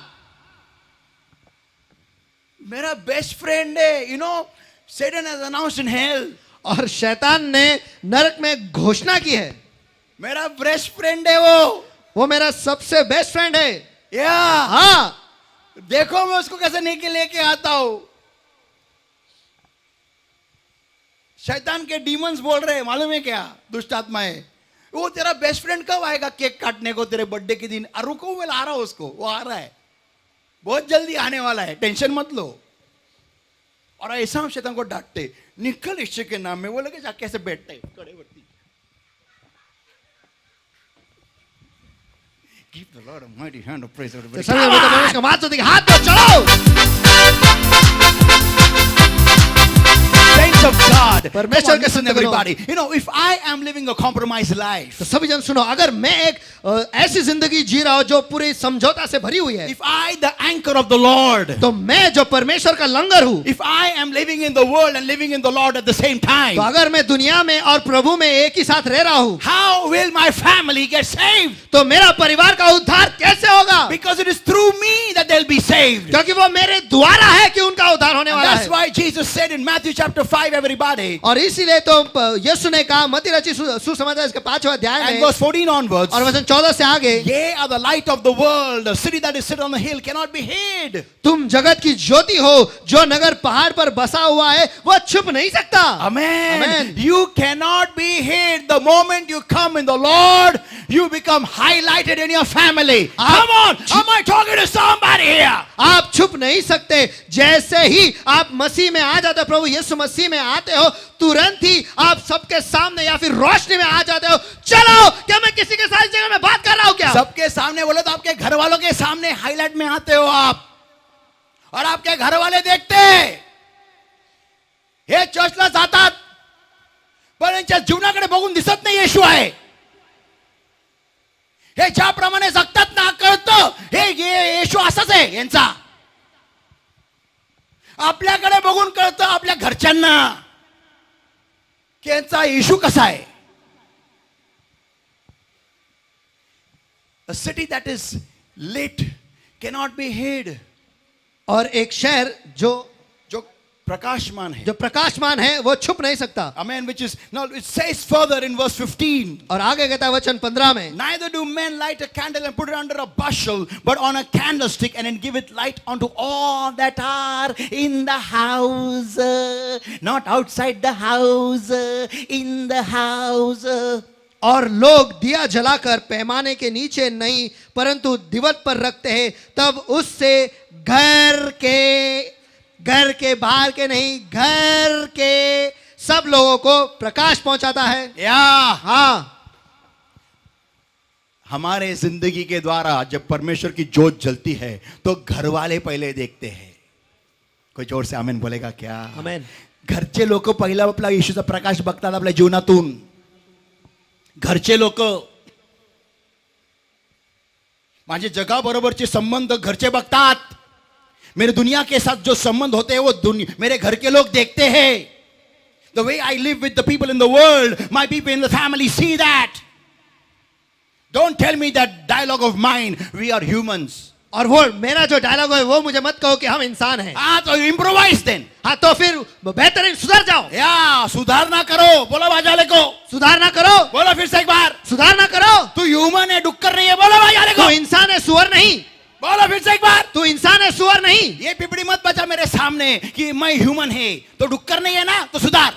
मेरा बेस्ट फ्रेंड है. You know, Satan has announced in hell. और शैतान ने नरक में घोषणा की है, मेरा बेस्ट फ्रेंड है वो. मेरा सबसे बेस्ट फ्रेंड है. Yeah. हाँ, देखो मैं उसको कैसे लेके आता हूं. शैतान के डीमंस बोल रहे हैं, मालूम है क्या? दुष्ट आत्माएं. वो तेरा बेस्ट फ्रेंड कब आएगा केक काटने को तेरे बर्थडे के दिन? और रुको, मैं ला रहा हूं उसको. वो आ रहा है, बहुत जल्दी आने वाला है, टेंशन मत लो. और ऐसा हम शैतान को डांटते, निकल ईश्वर के नाम में. वो लगे जाके ऐसे बैठते कड़े वर्ती. Give the Lord a mighty hand of praise, everybody. तो सभी बोलते परमेश्वर का हाथ तो देखिए, हाथ तो चलो. Saints of God, come परमेश्वर on, के listen संत गणों. everybody. You know, if I am living a compromised life, तो सभी जन सुनो, अगर मैं एक ऐसी जिंदगी जी रहा हूं जो पूरी समझौता से भरी हुई है, if I, the anchor of the Lord, तो मैं जो परमेश्वर का लंगर हूं, if I am living in the world and living in the Lord at the same time, तो अगर मैं दुनिया में और प्रभु में एक ही साथ रह रहा हूं, how will my family get saved? तो मेरा परिवार का उद्धार कैसे होगा? Because it is through me that they'll be saved. क्योंकि वो मेरे द्वारा है कि उनका उद्धार होने And वाला that's है. why Jesus said in Matthew chapter 5, everybody, और इसीलिए तो यीशु ने कहा मत्ती रची सुसमाचार इसके 5वें अध्याय and में verse 14 onwards, और वचन 14 से आगे, ye are the light of the world. A city that is set on the hill cannot be hid. तुम जगत की ज्योति हो, जो नगर पहाड़ पर बसा हुआ है वो छुप नहीं सकता. Amen. Amen. You cannot be hid. The moment you come in the Lord, you become highlighted in your family. Come on. Am I talking to somebody here? आप छुप नहीं सकते. जैसे ही आप मसीह में आ जाते हो, प्रभु यीशु मसीह में आते हो, तुरंत ही आप सबके सामने या फिर रोशनी में आ जाते हो. चलो, क्या मैं किसी के साथ इस जगह में बात कर रहा हूं क्या? सबके सामने बोले तो आपके घर वालों के सामने हाईलाइट में आते हो आप. और आपके घर वाले देखते हे चर्चला जातात, पण यांच्या जीवनाकडे बघून दिसत नाही येशू आहे. हे ज्याप्रमाणे जगतात ना, कळतं हे येशू असाच आहे यांचा. आपल्याकडे बघून कळतं आपल्या घरच्यांना की यांचा येशू कसा आहे. A city that is lit cannot be hid. और एक शहर जो जो प्रकाशमान है. प्रकाशमान है वो छुप नहीं सकता. Amen. Which is, now it says further in verse 15. और आगे कहता है वचन 15 में, Neither do men light a candle and put it under a bushel, but on a candlestick, and then give it light unto all that are in the house. Not outside the house, in the house. और लोग दिया जलाकर पैमाने के नीचे नहीं परंतु tweet पर रखते हैं, तब उससे घर के बाहर के नहीं, घर के सब लोगों को प्रकाश पहुंचाता है. Yeah. हाँ, हमारे जिंदगी के द्वारा जब परमेश्वर की जोत जलती है तो घर वाले पहले देखते हैं. कोई जोर से आमेन बोलेगा क्या? आमेन. घरचे लोक पहिला आपला येशूचा प्रकाश बघतात आपल्या जीवनातून. घरचे लोक, माझे जगाबरोबरचे संबंध घरचे बघतात. मेरे दुनिया के साथ जो संबंध होते हैं वो मेरे घर के लोग देखते हैं. The way I live with the people in the world, my people in the family see that. Don't tell me that dialogue of mine, we are humans. और वो मेरा जो डायलॉग है वो मुझे मत कहो कि हम इंसान हैं. हाँ तो improvise then. हाँ तो फिर बेहतरीन सुधर जाओ. या सुधार ना करो. बोलो बाजाले को सुधार ना करो. बोलो फिर से एक बार. सुधार ना करो. तू ह्यूमन है, डुक्कर नहीं है. बोलो बाजाले को. तू इंसान है, सुअर नहीं. बोलो फिर से एक बार. तू इंसान है, सुअर नहीं. ये पिपड़ी मत बचा मेरे सामने कि मैं ह्यूमन है तो डुक्कर नहीं है ना, तो सुधार.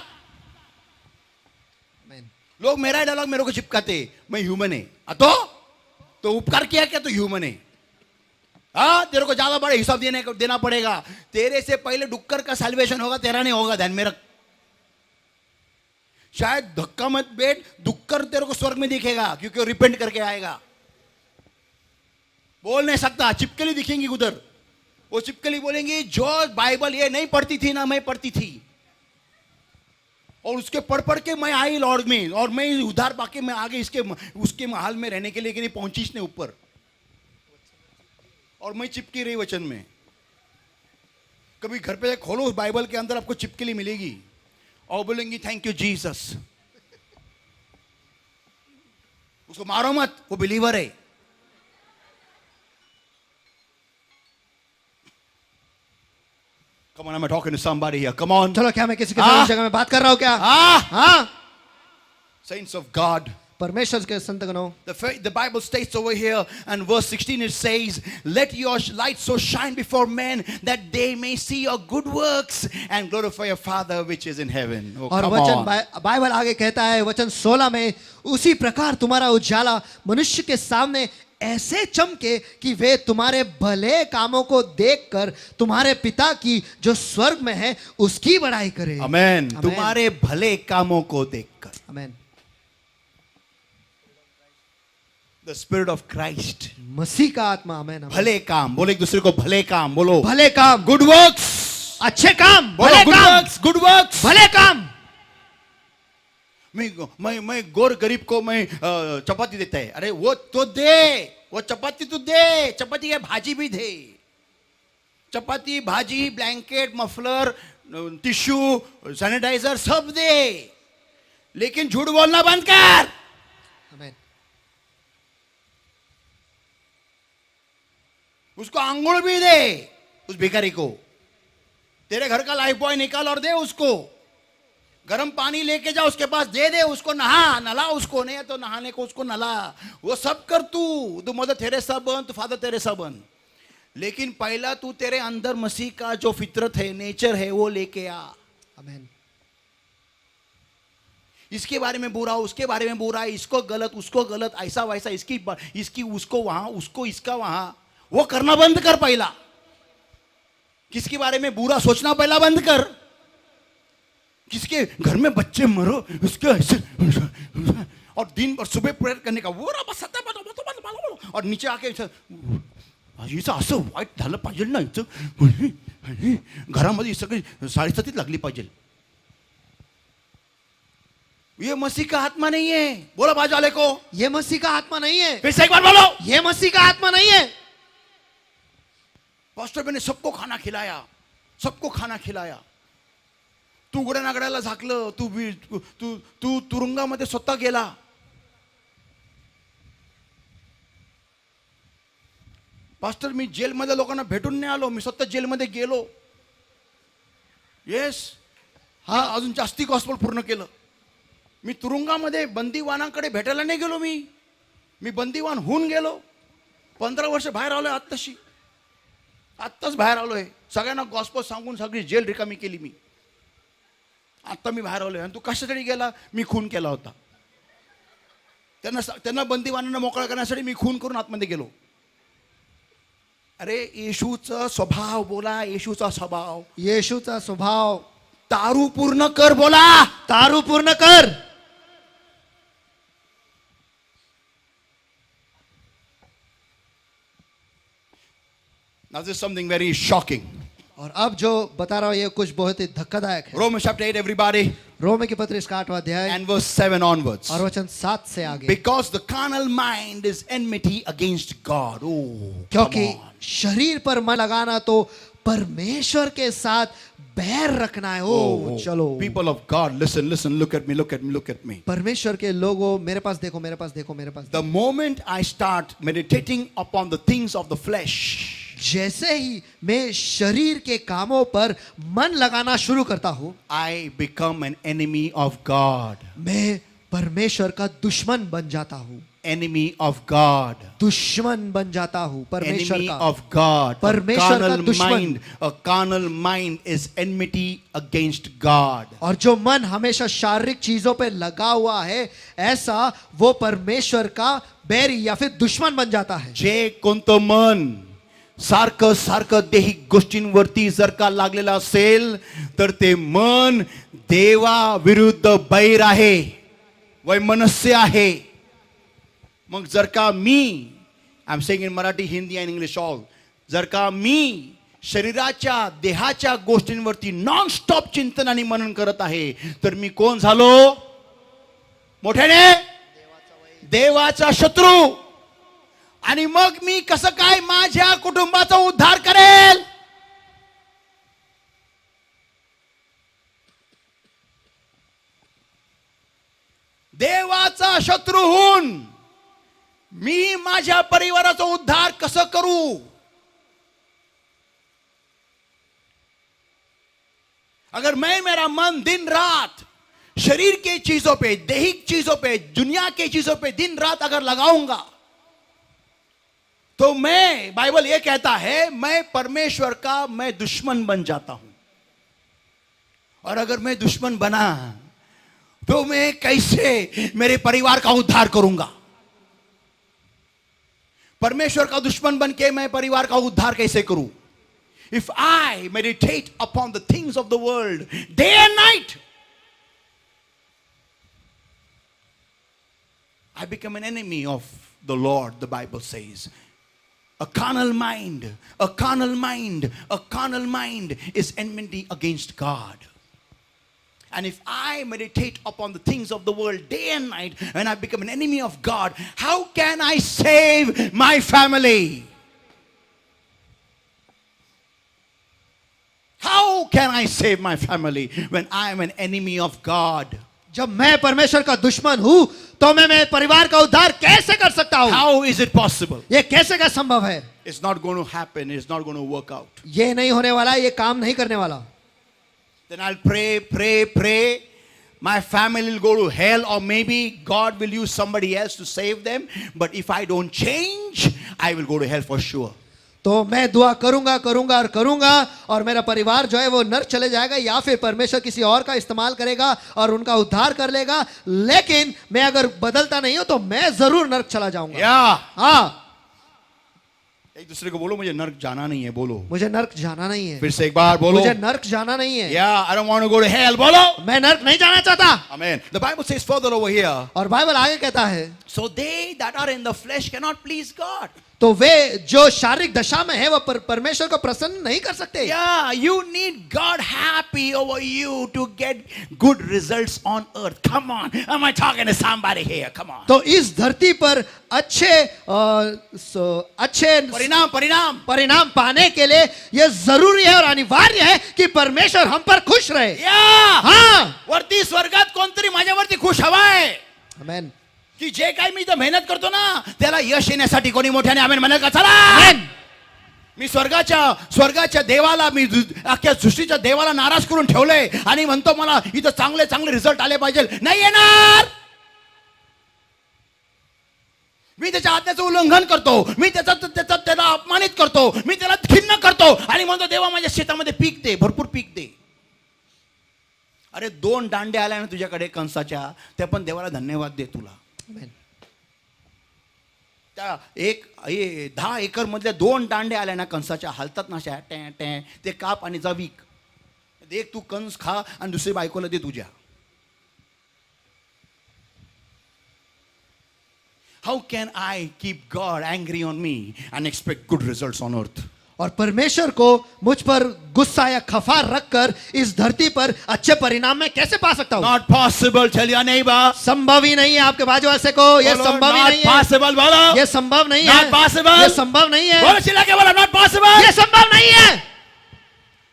लोग मेरा डायलॉग मेरे को चिपकाते, मैं ह्यूमन है. तो उपकार किया क्या? तो ह्यूमन है. हाँ, तेरे को ज्यादा बड़ा हिसाब देना पड़ेगा. तेरे से पहले डुक्कर का सैल्वेशन होगा, तेरा नहीं होगा. ध्यान में रख. शायद धक्का मत बैठ, डुक्कर तेरे को स्वर्ग में दिखेगा क्योंकि वो रिपेंट करके आएगा. बोल नहीं सकता. चिपकली दिखेंगी उधर. वो चिपकली बोलेंगी जो बाइबल ये नहीं पढ़ती थी ना, मैं पढ़ती थी, और उसके पढ़ के मैं आई लॉर्ड में, और मैं उधार पाके मैं आगे उसके महल में रहने के लिए कि नहीं पहुंची इसने ऊपर, और मैं चिपकी रही वचन में. कभी घर पे खोलो उस बाइबल के अंदर आपको चिपकली मिलेगी और बोलेंगी थैंक यू जीसस। उसको मारो मत, वो बिलीवर है। Come on, I'm talking to somebody here. Come on. चलो, क्या मैं किसी के साथ इस जगह में बात कर रहा हूँ क्या? हाँ, Saints of God. परमेश्वर के संतगणों, The Bible states over here, and verse 16 it says, "Let your light so shine before men that they may see your good works and glorify your Father which is in heaven." Oh, और come वचन on. Bible आगे कहता है वचन 16 में, उसी प्रकार तुम्हारा उजाला मनुष्य के सामने ऐसे चमके कि वे तुम्हारे भले कामों को देखकर तुम्हारे पिता की जो स्वर्ग में है उसकी बड़ाई करें। Amen. तुम्हारे भले कामों को देखकर। आमेन। The Spirit of Christ. मसीह का आत्मा, आमेन, आमेन। भले काम बोलो, एक दूसरे को भले काम बोलो। भले काम, Good works. अच्छे काम, बोलो भले good काम, works. Good works. भले काम। मैं गोर गरीब को मैं चपाती देता है। अरे वो तो दे, वो चपाती तो दे, चपाती के भाजी भी दे। चपाती, भाजी, ब्लैंकेट, मफलर, टिश्यू, सैनिटाइजर सब दे, लेकिन झूठ बोलना बंद कर। आमेन। उसको अंगूर भी दे, उस भिखारी को। तेरे घर का लाइफ बॉय निकाल और दे उसको। गर्म पानी लेके जा उसके पास, दे दे उसको, नला उसको, नहीं तो नहाने को उसको नला। वो सब कर तू मदर तेरेसा बन, तू फादर तेरेसा बन। लेकिन पहला तू तेरे अंदर मसीह का जो फितरत है, नेचर है, वो लेके आ। आमेन। इसके बारे में बुरा, उसके बारे में बुरा, इसको गलत, उसको गलत, ऐसा वैसा, इसकी उसको वहां, उसको इसका वहां, वो करना बंद कर पहला। किसके बारे में बुरा सोचना पहला बंद कर। किसके घर में बच्चे मरो उसके ऐसे, और दिन भर सुबह प्रेयर करने का वो और नीचे आके असं वाईट झालं पाहिजे ना, घरामध्ये सगळी साडेसातीच लागली पाहिजे। ये मसीह का आत्मा नहीं है। बोलो बाजू वाले को, ये मसीह का आत्मा नहीं है। फिर से एक बार बोलो, ये मसीह का आत्मा नहीं है। पास्टर मैंने सबको खाना खिलाया, सबको खाना खिलाया। तू उघड्या नागड्याला झाकलं, तू तू तू तुरुंगामध्ये स्वतः गेला। पास्टर मी जेलमध्ये लोकांना भेटून नाही आलो, मी स्वतः जेलमध्ये गेलो। येस, हा अजून जास्ती गॉस्पेल पूर्ण केलं। मी तुरुंगामध्ये बंदीवानाकडे भेटायला नाही गेलो, मी बंदीवान होऊन गेलो। 15 वर्ष बाहेर आलोय, आत्ताच बाहेर आलोय। सगळ्यांना गॉस्पेल सांगून सगळी जेल रिकामी केली मी। आता मी बाहेर आलोय। आणि तू कशासाठी गेला? मी खून केला होता। त्यांना बंदीवानांना मोकळा करण्यासाठी मी खून करून आतमध्ये गेलो। अरे येशूचा स्वभाव बोला, येशूचा स्वभाव, येशूचा स्वभाव। दारू पूर्ण कर बोला, दारू पूर्ण कर। Now this is something very shocking. और अब जो बता रहा हूं ये कुछ बहुत ही धक्कादायक है। Romans chapter 8 everybody, रोमे की पत्री इसका 8वां अध्याय and verse 7 onwards. और वचन 7 से आगे। Because the carnal mind is enmity against God. Oh, क्योंकि come on. शरीर पर मन लगाना तो परमेश्वर के साथ बैर रखना है। Oh, चलो people of God, listen, look at me. परमेश्वर के लोगों, मेरे पास देखो, मेरे पास देखो, मेरे पास। The moment I start meditating upon the things of the flesh, जैसे ही मैं शरीर के कामों पर मन लगाना शुरू करता हूं, I become an enemy of God. मैं परमेश्वर का दुश्मन बन जाता हूं। Enemy of God. दुश्मन बन जाता हूं परमेश्वर Enemy का। of God. परमेश्वर का दुश्मन। A carnal mind is enmity against God. और जो मन हमेशा शारीरिक चीजों पे लगा हुआ है, ऐसा वो परमेश्वर का बैरी या फिर दुश्मन बन जाता है। जे कोणतं मन सारखं देहिक गोष्टींवरती जर का लागलेलं असेल, तर ते मन देवा विरुद्ध बैर आहे, वैमनस्य आहे। मग जर का मी, I am saying in Marathi, Hindi and English all, जर का मी शरीराच्या देहाच्या गोष्टींवरती नॉन स्टॉप चिंतन आणि मनन करत आहे, तर मी कोण झालो? मोठ्याने देवाचा शत्रू। आणि मग मी कसं काय माझ्या कुटुंबाचा उद्धार करेल? देवाचा शत्रू होऊन मी माझ्या परिवाराचा उद्धार कसं करू? अगर मैं मेरा मन दिन रात शरीर के चीजों पे, दैहिक चीजों पे, दुनिया के चीजों पे दिन रात अगर लगाऊंगा तो मैं, बाइबल ये कहता है, मैं परमेश्वर का मैं दुश्मन बन जाता हूं। और अगर मैं दुश्मन बना तो मैं कैसे मेरे परिवार का उद्धार करूंगा? परमेश्वर का दुश्मन बन के मैं परिवार का उद्धार कैसे करूं? If I meditate upon the things of the world day and night, I become an enemy of the Lord, the Bible says. A carnal mind is enmity against God. And if I meditate upon the things of the world day and night, and I become an enemy of God, how can I save my family? How can I save my family when I am an enemy of God? जब मैं परमेश्वर का दुश्मन हूं तो मैं मेरे परिवार का उद्धार कैसे कर सकता हूं? How is it possible? ये कैसे का संभव है? It's not going to happen. It's not going to work out. ये नहीं होने वाला, ये काम नहीं करने वाला। Then I'll pray. My family will go to hell, or maybe God will use somebody else to save them. But if I don't change, I will go to hell for sure. तो मैं दुआ करूंगा और मेरा परिवार जो है वो नर्क चले जाएगा, या फिर परमेश्वर किसी और का इस्तेमाल करेगा और उनका उद्धार कर लेगा। लेकिन मैं अगर बदलता नहीं हूं तो मैं जरूर नर्क चला जाऊंगा। हाँ, एक दूसरे को बोलो, मुझे नर्क जाना नहीं है। बोलो, मुझे नर्क जाना नहीं है। फिर से एक बार बोलो, मुझे नर्क जाना नहीं है। I don't want to go to hell. बोलो, मैं नर्क नहीं जाना चाहता। Amen. The Bible says further over here, और बाइबल आगे कहता है, so they that are in the flesh cannot please God. तो वे जो शारीरिक दशा में है वो परमेश्वर को प्रसन्न नहीं कर सकते। Yeah, you need God happy over you to get good results on earth. Come on, am I talking to somebody here? Come on. तो इस धरती पर अच्छे परिणाम पाने के लिए यह जरूरी है और अनिवार्य है कि परमेश्वर हम पर खुश रहे। Yeah. हाँ, वरती स्वर्गात कोणतरी माझ्यावरती खुश हवाय, आमेन, की जे काही मी इथं मेहनत करतो ना त्याला यश येण्यासाठी कोणी मोठ्याने आमेन म्हणाल का? चला, आमेन। मी स्वर्गाच्या देवाला, मी अख्ख्या सृष्टीच्या देवाला नाराज करून ठेवलंय आणि म्हणतो मला इथं चांगले रिझल्ट आले पाहिजे, नाही येणार। मी त्याच्या आज्ञेचं उल्लंघन करतो, मी त्याला अपमानित करतो, मी त्याला खिन्न करतो आणि म्हणतो देवा माझ्या शेतामध्ये पीक दे, भरपूर पीक दे। अरे 2 दांडे आल्या ना तुझ्याकडे कंसाच्या, त्या पण देवाला धन्यवाद दे तुला। आमेन। त्या 10 एकर मधल्या 2 दांडे आल्या ना कंसाच्या, हालतात ना टॅ ते काप आणि जा विक, एक तू कंस खा आणि दुसरी बायकोला दे तुझ्या। How can I keep God angry on me and expect good results on earth? और परमेश्वर को मुझ पर गुस्सा या खफा रखकर इस धरती पर अच्छे परिणाम में कैसे पा सकता हूँ? Not possible. Tell your neighbor. संभव ही नहीं है। आपके बाजू वाले को ये संभव ही नहीं है। Not possible. बोलो, ये संभव नहीं है। Not possible. ये संभव नहीं है। बोलो, चिल्ला के बोलो, not possible. ये संभव नहीं है।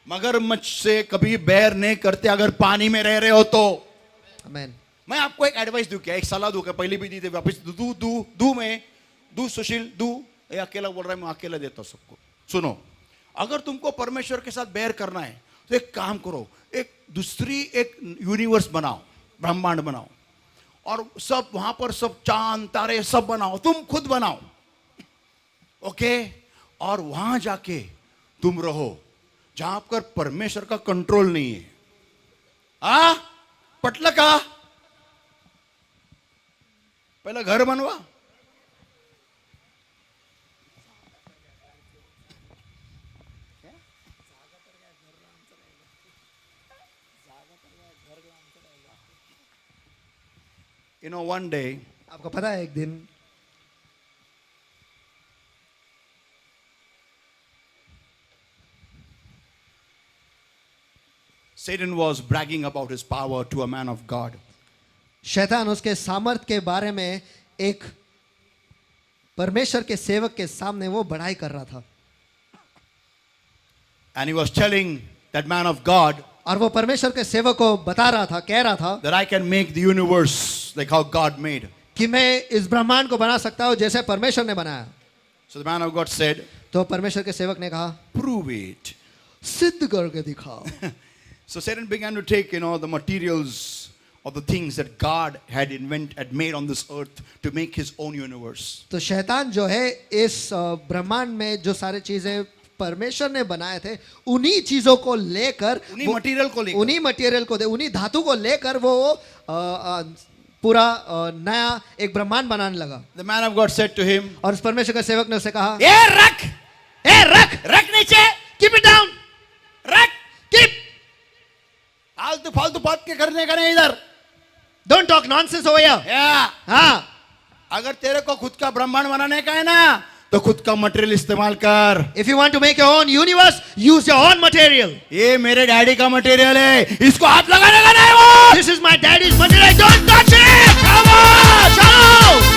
मगरमच्छ से कभी बैर नहीं करते अगर पानी में रह रहे हो तो। आमेन। मैं आपको एक एडवाइस दूं क्या, एक सलाह दूं क्या? पहले भी दी थी, वापस दू सुशील दू, ये अकेला बोल रहा है, मैं अकेला देता हूं सबको। सुनो, अगर तुमको परमेश्वर के साथ बैर करना है तो एक काम करो, एक यूनिवर्स बनाओ, ब्रह्मांड बनाओ, और सब वहां पर सब चांद तारे सब बनाओ, तुम खुद बनाओ, ओके? और वहां जाके तुम रहो जहां पर परमेश्वर का कंट्रोल नहीं है। पटलं का? पहला घर बनवा, one day, आपको पता है एक दिन Satan was bragging about his power to a man of God. शैतान उसके सामर्थ के बारे में एक परमेश्वर के सेवक के सामने वो बढ़ाई कर रहा था। And he was telling that man of God और वो परमेश्वर के सेवक को बता रहा था, कह रहा था that I can make the universe like how God made. कि मैं इस ब्रह्मांड को बना सकता हूं जैसे परमेश्वर ने बनाया। So the man of God said, तो परमेश्वर के सेवक ने कहा, prove it. सिद्ध करके दिखाओ। So Satan began to take, the materials or the things that God had made on this earth to make his own universe. तो शैतान जो है इस ब्रह्मांड में जो सारे चीजें परमेश्वर ने बनाए थे उन्हीं चीजों को लेकर, उन्हीं मटेरियल को लेकर, उन्हीं धातु को लेकर वो पूरा नया एक ब्रह्मांड बनाने लगा। The man of God said to him, और उस परमेश्वर के सेवक ने उसे कहा, रख नीचे, कीप इट डाउन, रख, कीप, फालतू बात के करने का नहीं इधर। Don't talk nonsense over here. हाँ, अगर तेरे को खुद का ब्रह्मांड बनाने का है ना, तो खुद का मटेरियल इस्तेमाल कर। If you want to make your own universe, use your own material. ये मेरे डैडी का मटेरियल है, इसको हाथ लगाने का नहीं। वो this is my daddies material, don't touch it. Come on, चलो।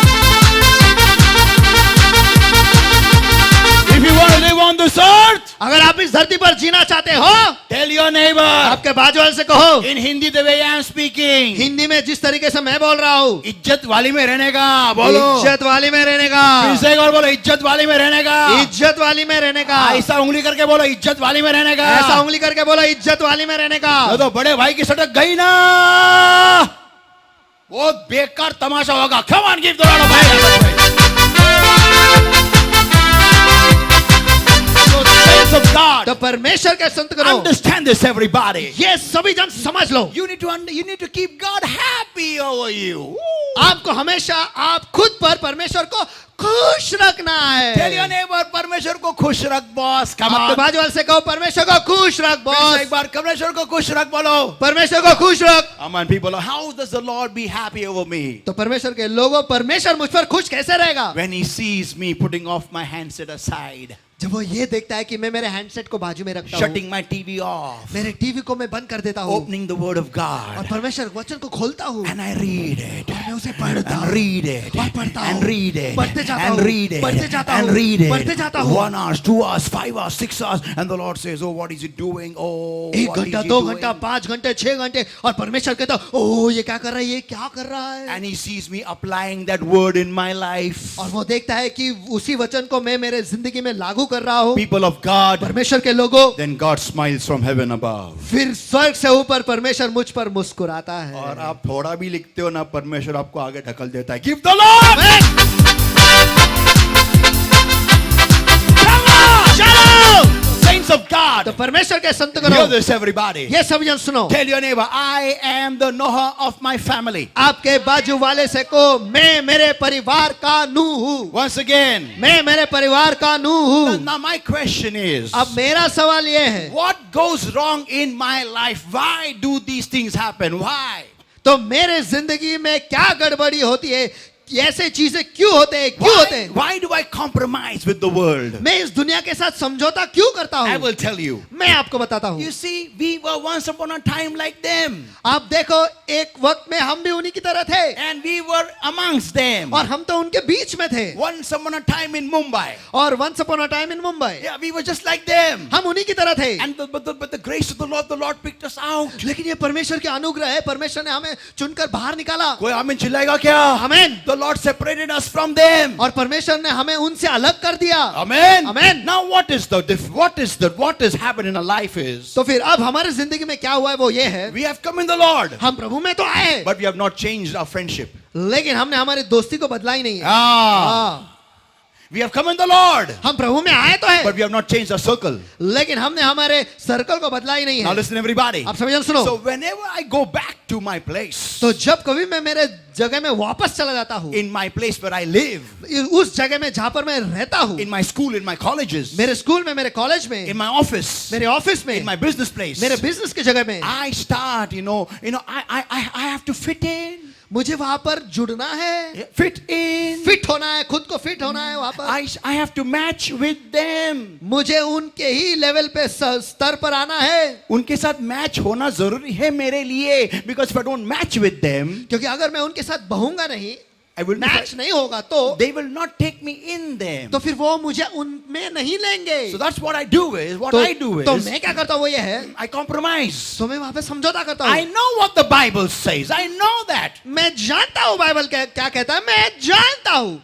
If you want to live on this earth, अगर आप इस धरती पर जीना चाहते हो, tell your neighbor, आपके बाजू वाले से कहो, in Hindi the way I am speaking, Hindi में जिस तरीके से मैं बोल रहा हूँ, इज्जत वाली में रहने का बोलो। इज्जत वाली में रहने का। फिर से एक और बोलो, इज्जत वाली में रहने का। इज्जत वाली में रहने का। ऐसा उंगली करके बोलो, इज्जत वाली में रहने का। ऐसा उंगली करके बोलो, इज्जत वाली में रहने का। तो बड़े भाई की सटक गई ना, वो बेकार तमाशा होगा। Come on, give the Lord a praise. So saints of God, तो परमेश्वर के संत करो, understand this, everybody. ये सभी जन समझ लो। You need to keep God happy over you. आपको हमेशा आप खुद पर परमेश्वर को खुश रखना है। Tell your neighbor, परमेश्वर को खुश रख बॉस। Come आपके on. बाजू वाले से कहो, परमेश्वर को खुश रख फिर से बॉस। एक बार परमेश्वर को खुश रख बोलो। परमेश्वर को खुश रख। Come on, people. How does the Lord be happy over me? तो परमेश्वर के लोगों, परमेश्वर मुझ पर खुश कैसे रहेगा? When he sees me putting off my handset aside, जब वो ये देखता है कि मैं मेरे हैंडसेट को बाजू में रखता हूँ, shutting my TV off, मेरे टीवी को मैं बंद कर देता हूँ, opening the word of और God, परमेश्वर वचन को खोलता हूँ, and I read it, मैं उसे पढ़ता and हूँ, read it, और पढ़ता and हूँ, read it, पढ़ते जाता and हूँ, read it, पढ़ते जाता and हूँ, read पढ़ते it. जाता हूँ। 1 hour, 2 hours, 5 hours, 6 hours, and the Lord says, "Oh, what is he doing? Oh, एक what is घंटा, he 2 doing?" घंटा, 5 घंटे, 6 घंटे, और परमेश्वर कहता, ओ ये क्या कर रहा है, ये क्या कर रहा है? And he sees me applying that word in my life. और वो देखता है कि उसी वचन को मैं मेरे जिंदगी में लागू कर रहा हूँ। People of God, परमेश्वर के लोगों, then God smiles from heaven above. फिर स्वर्ग से ऊपर परमेश्वर मुझ पर मुस्कुराता है। और आप थोड़ा भी लिखते हो ना, परमेश्वर आपको आगे ढकल देता है। Give the Lord! Come on! चलो! Saints of God, तो परमेश्वर के संत hear करो, this, everybody. ये सब जन सुनो। Tell your neighbor, I am the Noah of my family. आपके बाजू वाले से को, मैं मेरे परिवार का नूह हूँ। Once again, मैं मेरे परिवार का नूह हूँ। now my question is, अब मेरा सवाल ये है, what goes wrong in my life? Why do these things happen? Why? तो मेरे जिंदगी में क्या गड़बड़ी होती है? ऐसे चीजें क्यों होते हैं? क्यों होते हैं? Why do I compromise with the world? मैं इस दुनिया के साथ समझौता क्यों करता I हूँ? will tell you. मैं आपको बताता हूँ। You see, we were once upon a time like them, आप देखो, एक वक्त में हम भी उन्हीं की तरह थे, and we were amongst them. और हम तो उनके बीच में थे। Once upon a time in Mumbai, और once upon a time in Mumbai, yeah, we were just like them. हम उन्हीं की तरह थे। And but the grace of the Lord picked us out. लेकिन ये परमेश्वर के अनुग्रह है, परमेश्वर ने हमें चुनकर बाहर निकाला। कोई आमीन चिल्लाएगा क्या? आमीन। The Lord separated us from them. और परमेश्वर ने हमें उनसे अलग कर दिया। Amen. Amen. Now what is happened in our life is, तो फिर अब हमारे जिंदगी में क्या हुआ है वो ये है, we have come in the Lord, हम प्रभु में तो आए, but we have not changed our friendship. लेकिन हमने हमारी दोस्ती को बदला ही नहीं है। Ah, we have come in the Lord, हम प्रभु में आए तो है, but we have not changed our circle. लेकिन हमने हमारे सर्कल को बदला ही नहीं Now है। listen, everybody. आप सभी जन सुनो। So whenever I go back to my place, तो जब कभी मैं मेरे जगह में वापस चला जाता हूँ, in my place where I live, उस जगह में जहाँ पर मैं रहता हूँ, in my school, in my colleges, मेरे स्कूल में, मेरे कॉलेज में, in my office, मेरे ऑफिस में, in my business place, मेरे बिजनेस की जगह में, I start, I have to fit in. मुझे वहां पर जुड़ना है, Fit in. फिट होना है, खुद को फिट होना है वहां पर। I have to match with them. मुझे उनके ही लेवल पे स्तर पर आना है, उनके साथ मैच होना जरूरी है मेरे लिए, because if I don't match with them, क्योंकि अगर मैं उनके साथ बहूंगा नहीं, I will मैच नहीं होगा तो they will not take me in them. फिर वो मुझे उनमें नहीं लेंगे। So that's what I do is, what तो, I do तो is, मैं क्या करता हूँ वो ये है, I compromise. तो मैं वहां पे समझौता करता I हूँ। know what the Bible says. I know that. मैं जानता हूँ बाइबल क्या कहता है, मैं जानता हूँ,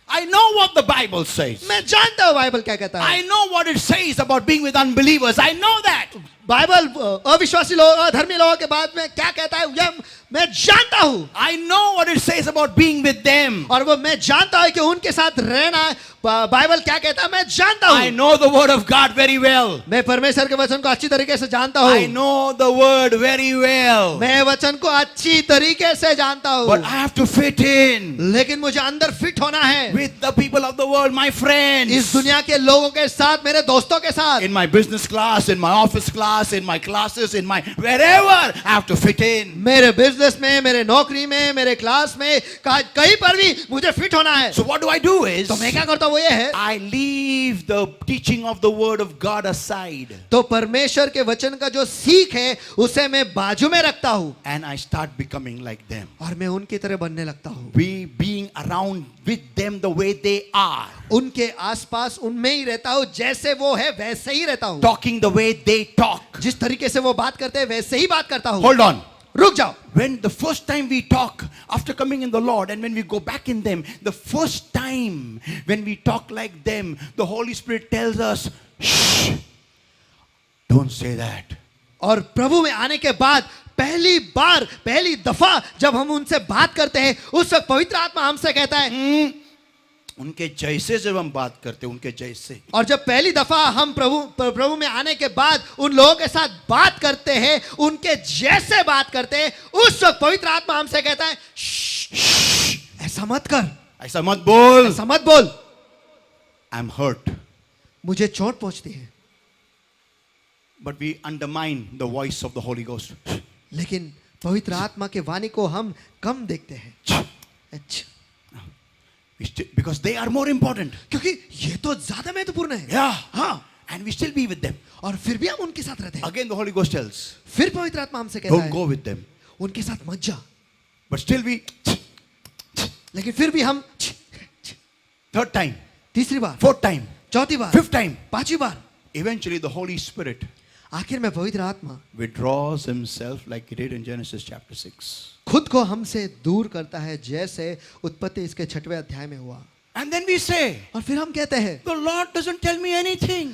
I know what the Bible says. मैं जानता हूँ बाइबल क्या कहता है। I know what it says about being with unbelievers. I know that. Bible अविश्वासी लोग, अधर्मी लोगों के बाद में क्या कहता है यह मैं जानता हूँ। I know what it says about being with them. और वो मैं जानता हूँ कि उनके साथ रहना बाइबल क्या कहता है मैं जानता हूँ। I know the word of God very well. मैं परमेश्वर के वचन को अच्छी तरीके से जानता हूँ। I know the word very well. मैं वचन को अच्छी तरीके से जानता हूँ, But I have to fit in लेकिन मुझे अंदर फिट होना है with the people of the world, my friends. इस दुनिया के लोगों के साथ, मेरे दोस्तों के साथ। In my business class, in my office class, in my classes, in my wherever, I have to fit in. मेरे बिजनेस में, मेरे नौकरी में, मेरे क्लास में, कहीं पर भी मुझे फिट होना है। So what do I do is, तो मैं क्या करता हूँ वो ये है, I leave the teaching of the word of God aside. तो परमेश्वर के वचन का जो सीख है उसे मैं बाजू में रखता हूँ And I start becoming like them. और मैं उनकी तरह बनने लगता हूँ। Being around with them the way they are. उनके आसपास उनमें ही रहता हूँ, जैसे वो है वैसे ही रहता हूँ। Talking the way they talk. जिस तरीके से वो बात करते हैं वैसे ही बात करता हूँ। Hold on. रुक जाओ। When the first time we talk after coming in the Lord and when we go back in them, the first time when we talk like them, the Holy Spirit tells us, shh, don't say that. और प्रभु में आने के बाद पहली बार, पहली दफा जब हम उनसे बात करते हैं उस वक्त पवित्र आत्मा हमसे कहता है, उनके जैसे जब हम बात करते हैं, उनके जैसे। और जब पहली दफा हम प्रभु में आने के बाद उन लोगों के साथ बात करते हैं, उनके जैसे बात करते हैं, उस वक्त पवित्र आत्मा हमसे कहता है, ऐसा मत कर, ऐसा मत बोल, ऐसा मत बोल, आई एम हर्ट। मुझे चोट पहुंचती है। But we undermine the voice of the Holy Ghost. लेकिन पवित्र आत्मा के वाणी को हम कम देखते हैं। अच्छा, Because they are more important. क्योंकि ये तो ज्यादा महत्वपूर्ण है। Yeah. हाँ, And we still be with them. और फिर भी हम उनके साथ रहते हैं। Again the Holy Ghost tells, फिर पवित्र आत्मा हमसे कहता don't है, go with them. उनके साथ मत जा। But still we, लेकिन फिर भी हम third time, तीसरी बार, fourth time, चौथी बार, fifth time, पांचवी बार, eventually the Holy Spirit आखिर में पवित्र आत्मा withdraws himself like he did in Genesis chapter 6. खुद को हमसे दूर करता है, जैसे उत्पत्ति इसके 6वें अध्याय में हुआ। And then we say, और फिर हम कहते हैं, the Lord doesn't tell me anything.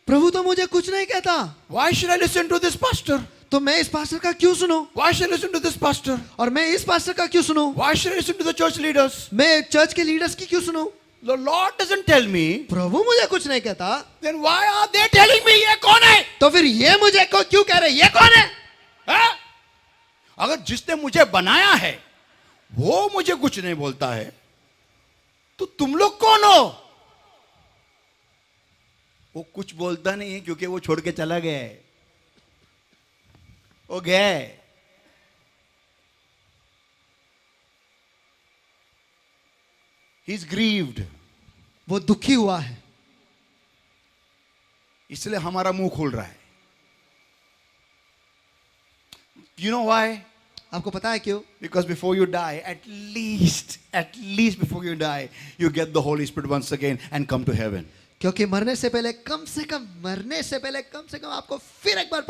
प्रभु तो मुझे कुछ नहीं कहता, Why should I listen to this pastor? तो मैं इस पास्टर का क्यों सुनूं? Why should I listen to this pastor? और मैं इस पास्टर का क्यों सुनूं? Why should I listen to the church leaders? मैं चर्च के लीडर्स की क्यों सुनूं? The Lord doesn't tell me. प्रभु मुझे कुछ नहीं कहता, Then why are they telling me ये कौन है? तो फिर ये मुझे को क्यों कह रहे, ये कौन है? हाँ? अगर जिसने मुझे बनाया है वो मुझे कुछ नहीं बोलता है, तो तुम लोग कौन हो? वो कुछ बोलता नहीं है क्योंकि वो छोड़ के चला गया है, वो गया है। He's grieved. वो दुखी हुआ है, इसलिए हमारा मुंह खोल रहा है। You know why? आपको पता है क्यों? Because before you die, at least before you die, you get the Holy Spirit once again and come to heaven. क्योंकि मरने से पहले कम से कम आपको फिर एक बार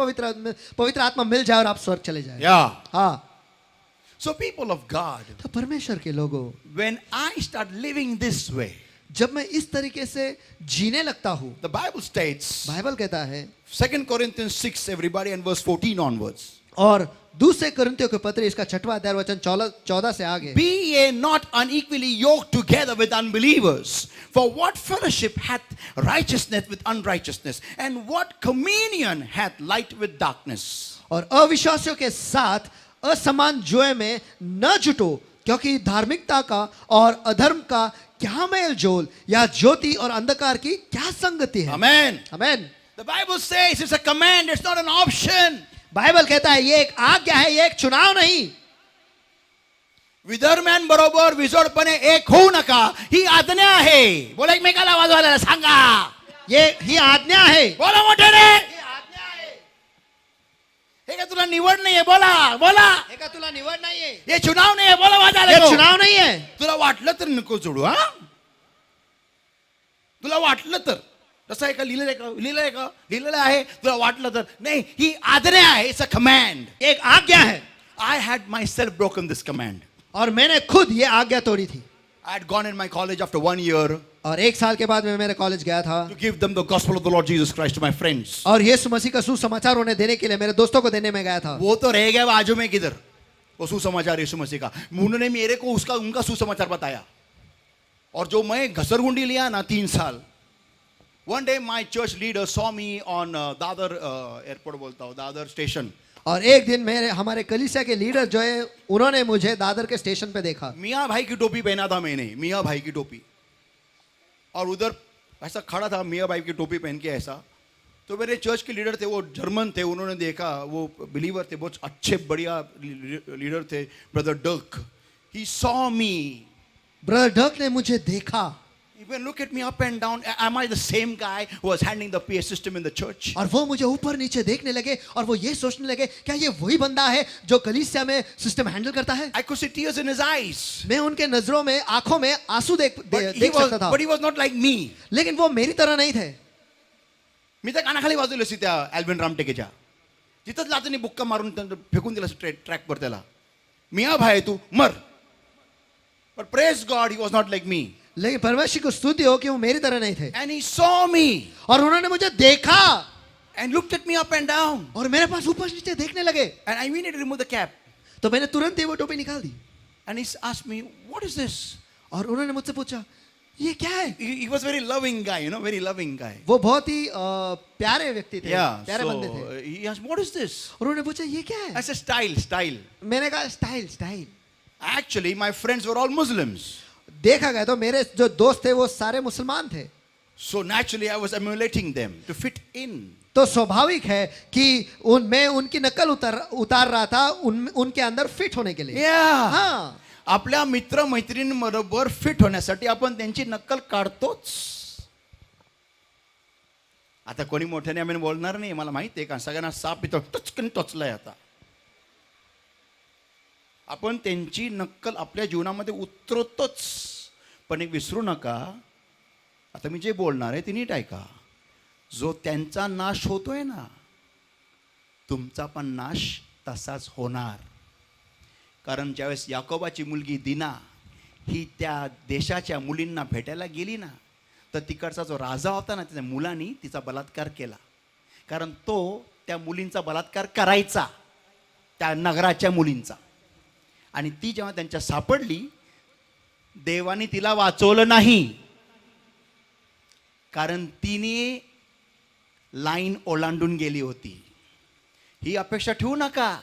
पवित्र आत्मा मिल जाए और आप स्वर्ग चले जाए। Yeah. हाँ, So people of God, तो परमेश्वर के लोगों, when I start living this way, जब मैं इस तरीके से जीने लगता हूँ, the Bible states, बाइबल कहता है, 2 Corinthians 6, everybody, and verse 14 onwards. और दूसरे कुरिन्थियों के पत्र इसका 6वां अध्याय वचन 14 से आगे, Be ye not unequally yoked together with unbelievers. For what fellowship hath righteousness with unrighteousness? And what communion hath light with darkness? और अविश्वासियों के साथ असमान जोए में न जुटो, क्योंकि धार्मिकता का और अधर्म का क्या मेल जोल, या ज्योति और अंधकार की क्या संगति है? Amen. Amen. The Bible says it's a command, it's not an option. Bible कहता है ये एक आज्ञा है, ये एक चुनाव नहीं। विधर्म्यान बरोबर विजोडपणे एक होऊ नका ही आज्ञा आहे। बोला एकमेकाला आवाज वाला सांगा, ये ही आज्ञा है। बोला मोठ्याने। हे का तुला निवड नाहीये? बोला बोला. हे का तुला निवड नाहीये? ये चुनाव नाही आहे. बोला वाजा हे चुनाव नाही आहे. तुला वाटलं तर नको जोडू. हा, तुला वाटलं तर. तसं आहे का? लिहिलेलं आहे का? लिहिलेलं आहे का? लिहिलेलं आहे. तुला वाटलं तर नाही. ही आज्ञा आहे. It's a command. एक आज्ञा है. I had myself broken this command. और मैंने खुद ये आज्ञा तोड़ी थी. I had gone in my college after 1 year और 1 साल के बाद मैं मेरे कॉलेज गया था to give them the gospel of the Lord Jesus Christ to my friends. और यीशु मसीह का सुसमाचार उन्हें देने के लिए मेरे दोस्तों को देने में गया था. वो तो रह गया बाजू में किधर, वो सुसमाचार यीशु मसीह का. उन्होंने मेरे को उसका उनका सुसमाचार बताया. और जो मैं घसरगुंडी लिया ना 3 साल. One day my church leader saw me on Dadar airport बोलता हूँ, दादर स्टेशन. और एक दिन मेरे हमारे कलीसिया के लीडर जो है उन्होंने मुझे दादर के स्टेशन पे देखा. मियाँ भाई की टोपी पहना था मैंने, मियाँ भाई की टोपी. और उधर ऐसा खड़ा था मियाँ भाई की टोपी पहन के ऐसा. तो मेरे चर्च के लीडर थे, वो जर्मन थे. उन्होंने देखा, वो बिलीवर थे, बहुत अच्छे बढ़िया लीडर थे, brother डर्क. He saw me. Brother डर्क ने मुझे देखा. Even look at me up and down. Am I the same guy who was handling the PA system in the church? और वो मुझे ऊपर नीचे देखने लगे और वो ये सोचने लगे क्या ये वही बंदा है जो कलीसिया में सिस्टम हैंडल करता है. I could see tears in his eyes. मैं उनके नजरों में आंखों में आंसू देख सकता था. But he was not like me. लेकिन वो मेरी तरह नहीं थे. मी तर कानाखाली वाजवली असती त्या अल्विन रामटेकेच्या. तिथंच लाचनी बुक्का मारून फेकून दिला ट्रॅकवर त्याला. मिया भाई तू मर. But praise God, he was not like me. लेकिन परमेश्वर को स्तुति हो कि वो मेरी तरह नहीं थे. And he saw me और उन्होंने मुझे देखा and looked at me up and down. और मेरे पास ऊपर नीचे देखने लगे. And I immediately removed the cap. तो मैंने तुरंत ही वो टोपी निकाल दी. And he asked me, what is this? और उन्होंने मुझसे पूछा ये क्या है. He was very loving guy, you know, very loving guy. वो बहुत ही प्यारे व्यक्ति थे. Yeah, प्यारे बंदे so थे. he asked, what is this? और उन्होंने पूछा ये क्या I है. said, style. मैंने कहा style style. Actually, my friends were all Muslims. देखा गया तो मेरे जो दोस्त थे वो सारे मुसलमान थे. So naturally, I was emulating them to fit in. तो स्वाभाविक है कि मैं उनकी नकल उतार रहा था उनके अंदर फिट होने के लिए. Yeah. हाँ. आपल्या मित्र मैत्रिणींबरोबर फिट होण्यासाठी आपण त्यांची नक्कल काढतोच. आता कोणी मोठ्याने आम्ही बोलणार नाही, मला माहिती आहे का सगळ्यांना साप इथं टचकन टोचलाय. आता आपण त्यांची नक्कल आपल्या जीवनामध्ये उतरवतोच. पण एक विसरू नका, आता मी जे बोलणार आहे ते नीट ऐका. जो त्यांचा नाश होतोय ना, तुमचा पण नाश तसाच होणार. कारण ज्यावेळेस याकोबाची मुलगी दिना ही त्या देशाच्या मुलींना भेटायला गेली ना, तर तिकडचा जो राजा होता ना, त्याच्या मुलांनी तिचा बलात्कार केला. कारण तो त्या मुलींचा बलात्कार करायचा, त्या नगराच्या मुलींचा. आणि ती जेव्हा त्यांच्या सापडली, देवाने तिला वाचवलं नाही. कारण तिने लाईन ओलांडून गेली होती. ही अपेक्षा ठेवू नका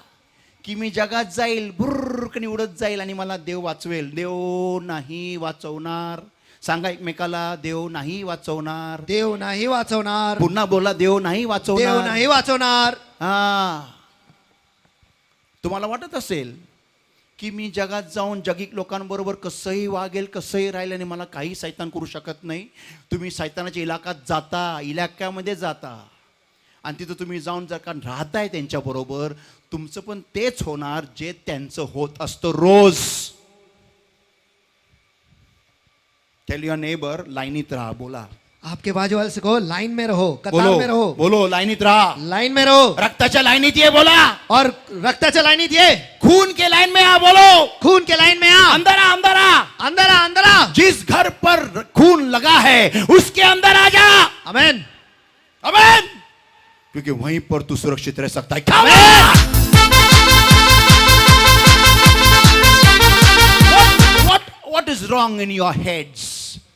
की मी जगात जाईल, बुर्रकनी उडत जाईल आणि मला देव वाचवेल. देव नाही वाचवणार. सांगा एकमेकाला, देव नाही वाचवणार. देव नाही वाचवणार. पुन्हा बोला, देव नाही वाचवणार. देव नाही वाचवणार. हा. तुम्हाला वाटत असेल की मी जगात जाऊन जगिक लोकांबरोबर कसंही वागेल, कसंही राहील आणि मला काही सैतान करू शकत नाही. तुम्ही सैतानाच्या इलाक्यामध्ये जाता आणि तिथं तुम्ही जाऊन जर का राहताय त्यांच्याबरोबर, तुमचं पण तेच होणार जे त्यांचं होत असतं रोज. टेल युअर नेबर, लाईनीत राहा. बोला, आपके बाजू वाले से कहो लाइन में रहो, कतार में रहो. बोलो, लाईनीत राहा. लाइन में रहो. रक्ताच्या लाईनीत ये. बोला, और रक्ताच्या लाईनीत ये. खून के लाइन में आ. बोलो, खून के लाइन में आ. अंदर आ, अंदर आ. अंदर आ, अंदर आ. जिस घर पर खून लगा है उसके अंदर आ जा. आमेन. आमेन. क्योंकि वहीं पर तू सुरक्षित रह सकता है. What is wrong in your heads?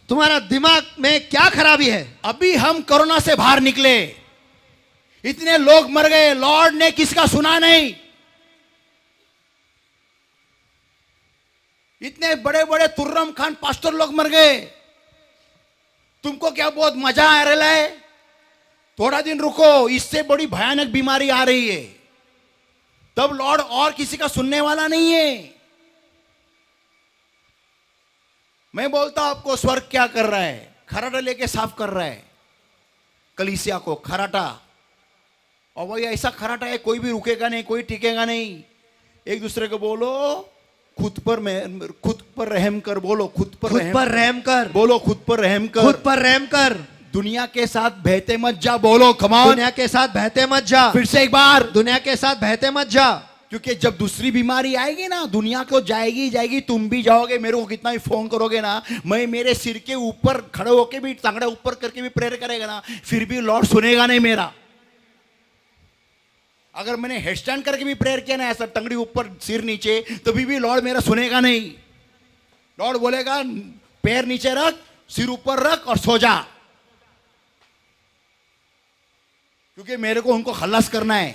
तुम्हारा दिमाग में क्या खराबी है? अभी हम कोरोना से बाहर निकले, इतने लोग मर गए, लॉर्ड ने किसका सुना नहीं. इतने बड़े बड़े तुर्रम खान पास्टर लोग मर गए. तुमको क्या बहुत मजा आ रहा है? थोड़ा दिन रुको, इससे बड़ी भयानक बीमारी आ रही है. तब लॉर्ड और किसी का सुनने वाला नहीं है. मैं बोलता हूं आपको, स्वर्ग क्या कर रहा है? खराटा लेके साफ कर रहा है कलीसिया को. खराटा और वही ऐसा खराटा है, कोई भी रुकेगा नहीं, कोई टिकेगा नहीं। एक दूसरे को बोलो खुद पर रहम कर, बोलो खुद पर रहम कर, बोलो खुद पर रहम कर, खुद पर रहम कर। दुनिया के साथ बहते मत जा, बोलो कमाओ। दुनिया के साथ बहते मत जा, फिर से एक बार, दुनिया के साथ बहते मत जा। क्योंकि जब दूसरी बीमारी आएगी ना, दुनिया को जाएगी जाएगी, तुम भी जाओगे। मेरे को कितना भी फोन करोगे ना, मैं मेरे सिर के ऊपर खड़े होके भी, टांगड़ा ऊपर करके भी प्रेयर करेगा ना, फिर भी लॉर्ड सुनेगा नहीं मेरा। अगर मैंने हेड स्टैंड करके भी प्रेयर किया ना, ऐसा टंगड़ी ऊपर सिर नीचे, तो भी लॉर्ड मेरा सुनेगा नहीं। लॉर्ड बोलेगा पैर नीचे रख, सिर ऊपर रख और सो जा, क्योंकि मेरे को उनको खल्लास करना है।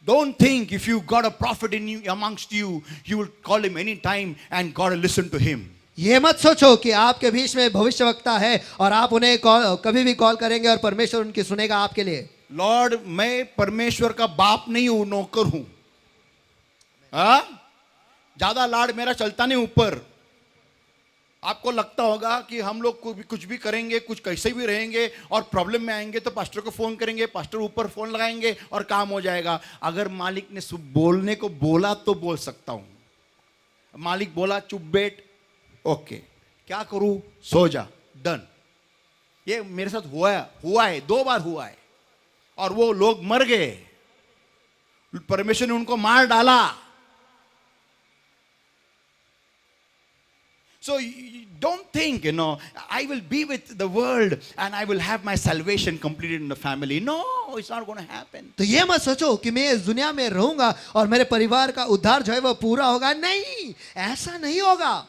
Don't think if you got a prophet in you, amongst you, you will call him any time and God will listen to him. ये मत सोचो कि आपके बीच में भविष्यवक्ता है और आप उन्हें कभी भी कॉल करेंगे और परमेश्वर उनकी सुनेगा आपके लिए। लॉर्ड, मैं परमेश्वर का बाप नहीं हूं, नौकर हूं। ज्यादा लाड मेरा चलता नहीं ऊपर। आपको लगता होगा कि हम लोग कुछ भी करेंगे, कुछ कैसे भी रहेंगे और प्रॉब्लम में आएंगे तो पास्टर को फोन करेंगे, पास्टर ऊपर फोन लगाएंगे और काम हो जाएगा। अगर मालिक ने बोलने को बोला तो बोल सकता हूं। मालिक बोला चुप बैठ, ओके, क्या करूं, सो जा, डन। ये मेरे साथ हुआ है 2 बार हुआ है, और वो लोग मर गए, परमेश्वर ने उनको मार डाला। So don't think, I will be with the world and I will have my salvation completed in the family. No, it's not going to happen. तो ये मत सोचो कि मैं इस दुनिया में रहूंगा और मेरे परिवार का उद्धार जो है वो पूरा होगा। नहीं, ऐसा नहीं होगा।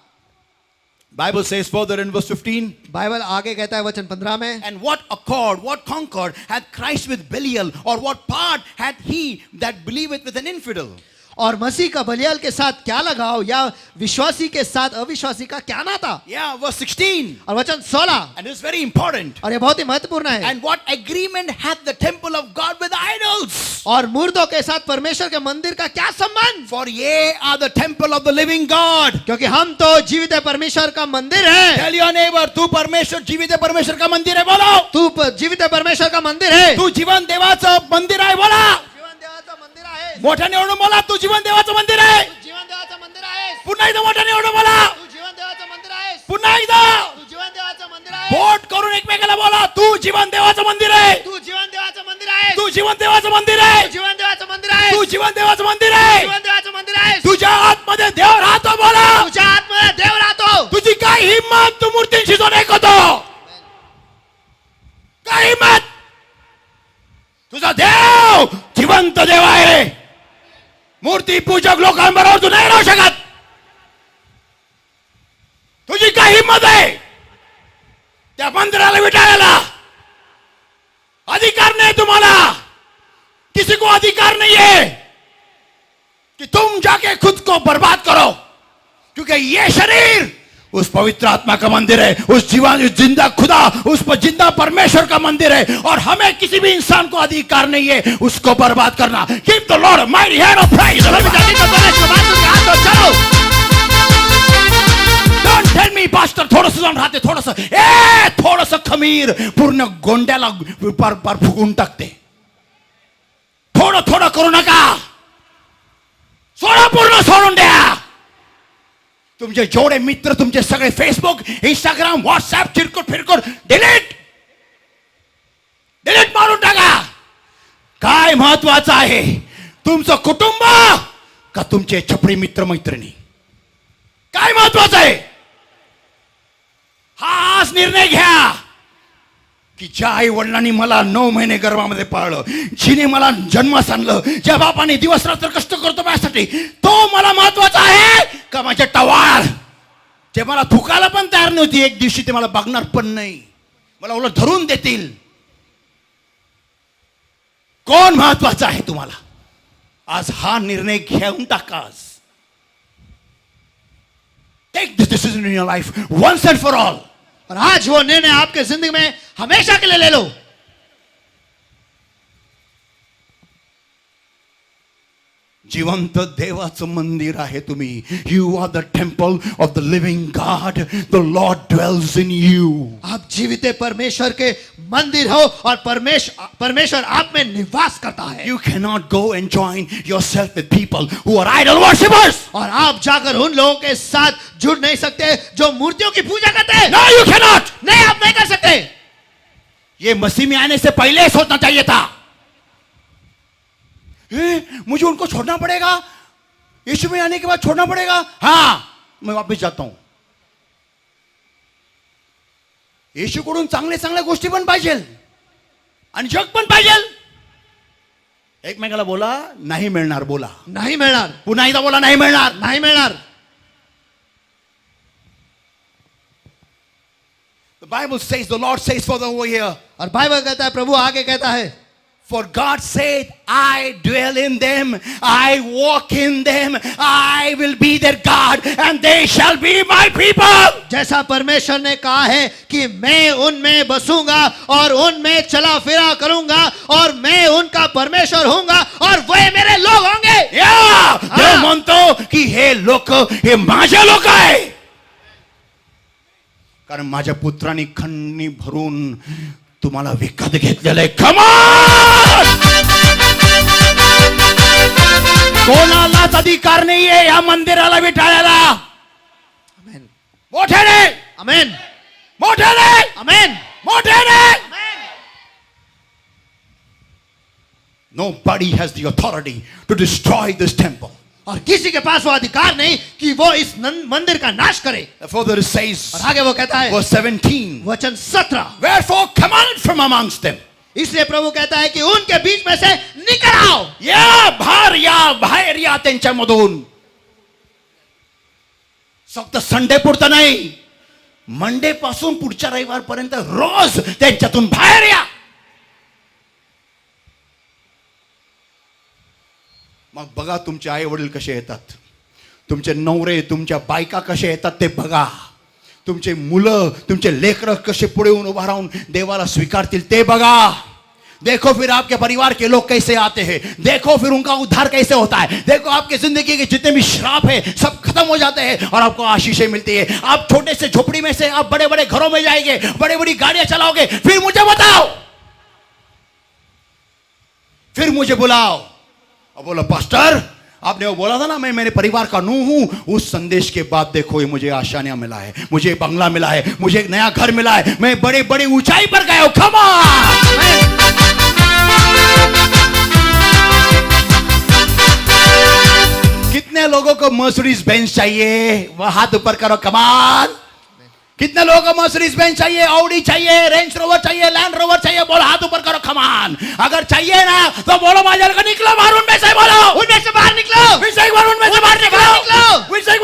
Bible says further in verse 15. Bible आगे कहता है वचन 15 में, And what accord, what concord hath Christ with Belial, or what part hath he that believeth with an infidel? और मसीह का बलियाल के साथ क्या लगाव, या विश्वासी के साथ अविश्वासी का क्या नाता। Yeah, verse 16. और वचन 16, And it's very important. और ये बहुत ही महत्वपूर्ण है। And what agreement hath the temple of God with idols? और मूर्तों के साथ परमेश्वर के मंदिर का क्या संबंध। For ye are the temple of the living God. क्योंकि हम तो जीवित परमेश्वर का मंदिर है। Tell your neighbor, तू परमेश्वर, जीवित परमेश्वर का मंदिर है, बोलो। तू जीवित परमेश्वर का मंदिर है। तू जीवन देवाचं मंदिर आहे, बोला। जीवन देवाचं मंदिर आहे। मोठ्याने ओरडून बोला, तू जीवन देवाचं मंदिर आहे। तू जीवन देवाचं मंदिर आहे। पुन्हा एकदा मोठ्याने ओरडून बोला, तू जीवन देवाचं मंदिर आहे। पुन्हा एकदा तू जीवन देवाचं मंदिर आहे। बोट करून एकमेकाला बोला, तू जीवन देवाचं मंदिर आहे। तू जीवन देवाचं मंदिर आहे। तू जीवन देवाचं मंदिर आहे। तू जीवन देवाचं मंदिर आहे। तू जीवन देवाचं मंदिर आहे। जीवन देवाचं मंदिर आहे। तुझ्या आतमध्ये देव राहतो, बोला। तुझ्या आतमध्ये देव राहतो। तुझी काय हिम्मत, तू मूर्तींशी जो ऐकतो, काय हिम्मत? तुझा देव जिवंत देव आहे। मूर्ती पूजक लोकांबरोबर तू नाही राहू शकत। तुझी काय हिम्मत आहे त्या मंदिराला विटाळायला? अधिकार नहीं तुम्हाला, किसी को अधिकार नहीं है कि तुम जाके खुद को बर्बाद करो, क्योंकि ये शरीर उस पवित्र आत्मा का मंदिर है, उस जीवन जिंदा खुदा, उस पर जिंदा परमेश्वर का मंदिर है, और हमें किसी भी इंसान को अधिकार नहीं है उसको बर्बाद करना। Give the Lord a mighty hand of praise. Don't tell me, pastor, थोडंसं जाऊन राहते, थोडंसं खमीर पूर्ण गोंड्याला पार फुगून टाकते। थोडं थोडं करू नका, पूर्ण सोडून द्या। तुमचे जेवढे मित्र, तुमचे सगळे फेसबुक, इंस्टाग्राम, व्हॉट्सअप, चिरकुट डिलीट मारून टाका। काय महत्वाचं आहे, तुमचं कुटुंब का तुमचे छपरी मित्र मैत्रिणी? काय महत्वाचं आहे? हाच निर्णय घ्या की ज्या आई वडिलांनी मला 9 महिने गर्भामध्ये पाळलं, जिने मला जन्मास आणलं, ज्या बापाने दिवस रात्र कष्ट करतो माझ्यासाठी, तो मला महत्वाचा आहे का माझ्या टवाळ जे मला थुकायला पण तयार नव्हती, एक दिवशी ते मला बघणार पण नाही, मला उलट धरून देतील? कोण महत्वाचा आहे तुम्हाला? आज हा निर्णय घेऊन टाका। Take this decision in your life once and for all. और आज वो निर्णय आपके जिंदगी में हमेशा के लिए ले लो। जिवंत देवाचं मंदिर आहे तुम्ही. You are the temple of the living God. The Lord dwells in you. आप जीवित परमेश्वर के मंदिर हो और परमेश्वर आप में निवास करता है. You cannot go and join yourself with people who are idol worshippers. और आप जाकर उन लोगों के साथ जुड़ नहीं सकते जो मूर्तियों की पूजा करते हैं. No, you cannot. नहीं, आप नहीं कर सकते. ये मसीह में आने से पहले सोचना चाहिए था. मुझे उनको छोड़ना पड़ेगा, यीशु में आने के बाद छोड़ना पड़ेगा. हाँ, मैं वापस जाता हूं. येशूकडून चांगल्या चांगल्या गोष्टी पण पाहिजे आणि जग पण पाहिजे. एकमेकाला बोला, नाही मिळणार. बोला, नहीं मिळणार. पुन्हा एकदा बोला, नाही मिळणार. नहीं मिळणार. The Bible says, the Lord says further over here, और बाइबल कहता है, प्रभु आगे कहता है, for God said, I dwell in them, I walk in them, I will be their God and they shall be my people. जैसा परमेश्वर ने कहा है कि मैं उनमें बसूंगा और उनमें चला फिरा करूंगा और मैं उनका परमेश्वर होऊंगा और वे मेरे लोग होंगे. या देव म्हणतो की हे लोक हे माझे लोक आहे, कारण माझ्या पुत्रांनी खंडणी भरून तुम्हाला विकत घेतलेलं आहे. कमान, कोणालाच अधिकार नाहीये या मंदिराला विटाळायला. आमेन. मोठ्याने, आमेन. मोठ्याने, आमेन. मोठ्याने. Nobody has the authority to destroy this temple. और किसी के पास वो अधिकार नहीं कि वो इस मंदिर का नाश करे. Further it says, और आगे वो कहता है, verse 17, वचन 17, wherefore come out from amongst them. इसलिए प्रभु कहता है कि उनके बीच में से निकल आओ. या बाहेर या त्यांच्यामधून. फक्त संडे पुरतं नाही, मंडे पासून पुढच्या रविवार पर्यंत रोज त्यांच्यातून बाहेर या. मग बघा तुमचे आई वडील कसे येतात, तुमचे नवरे तुमच्या बायका कसे येतात ते बघा, तुमचे मुलं तुमचे लेकरं कसे पुढे उभा राहून देवाला स्वीकारतील ते बघा. देखो फिर आपके परिवार के लोग कैसे आते हैं, देखो फिर उनका उद्धार कैसे होता है, देखो आपके जिंदगी के जितने भी श्राप है सब खत्म हो जाते हैं और आपको आशीषें मिलती है. आप छोटे से झोपड़ी में से आप बड़े बड़े घरों में जाएंगे, बड़ी बड़ी गाड़ियां चलाओगे. फिर मुझे बताओ, फिर मुझे बुलाओ. और बोला, पास्टर आपने वो बोला था ना मैं मेरे परिवार का नूह हूं, उस संदेश के बाद देखो ये मुझे आशानियां मिला है, मुझे बंगला मिला है, मुझे एक नया घर मिला है, मैं बड़ी बड़ी ऊंचाई पर गया हूं. Come on. कितने लोगों को मर्सिडीज बेंज चाहिए, वह हाथ ऊपर करो. Come on. कितने लोगों को मर्सिडीज बेंज चाहिए, ऑडी चाहिए, रेंज रोवर चाहिए, लैंड रोवर चाहिए. बोलो, हाथ ऊपर करो. Come on. अगर चाहिए ना तो बोलो, माजल का निकलो बाहर, उनमें से बोलो, उनमें से बाहर निकलो. उनमें से बाहर निकलो,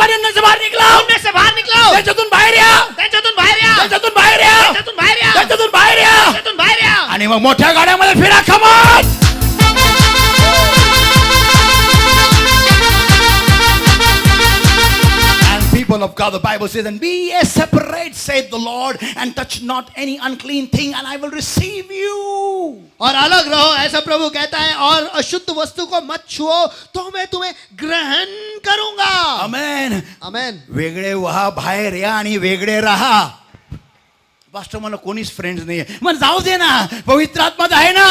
उनमें से बाहर निकलो, उनमें से बाहर निकलो. त्याच्यातून बाहेर या, त्याच्यातून बाहेर या. त्याच्यातून बाहेर या, त्याच्यातून बाहेर या. त्याच्यातून बाहेर या. त्याच्यातून बाहेर या. आणि मग मोठ्या गाड्यामध्ये फिरा. Come on. People of God, the Bible says, and be ye separate, saith the Lord, and touch not any unclean thing, and I will receive you. और अलग रहो, ऐसा प्रभु कहता है, और अशुद्ध वस्तु को मत छुओ तो मैं तुम्हें ग्रहण करूंगा. आमेन. आमेन. वेगळे व्हा, बाहेर या आणि वेगळे राहा. पास्टर मला कोणीच फ्रेंड्स नाहीये. मग जाऊ दे ना, पवित्र आत्मा आहे ना.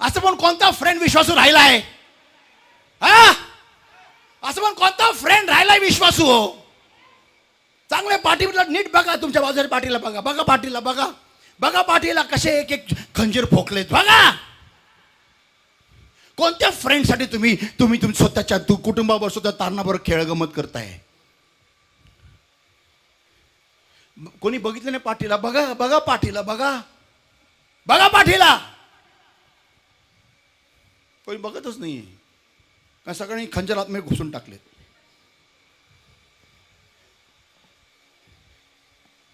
असं पण कोणता फ्रेंड विश्वासू राहिलाय? हा, असं पण कोणता फ्रेंड राहिलाय विश्वासू? हो, चांगल्या पाठीला नीट बघा, तुमच्या बाजूच्या पाठीला बघा, बघा पाठीला बघा, बघा पाठीला कसे एक एक खंजीर फोकलेत बघा. कोणत्या फ्रेंडसाठी तुम्ही तुम्ही स्वतःच्या कुटुंबावर सुद्धा तारणाबरोबर खेळ गमत करताय? कोणी बघितलं नाही पाठीला? बघा, बघा पाठीला, बघा, बघा पाठीला. कोणी बघतच नाही, का सगळ्यांनी खंजर आतमध्ये घुसून टाकलेत.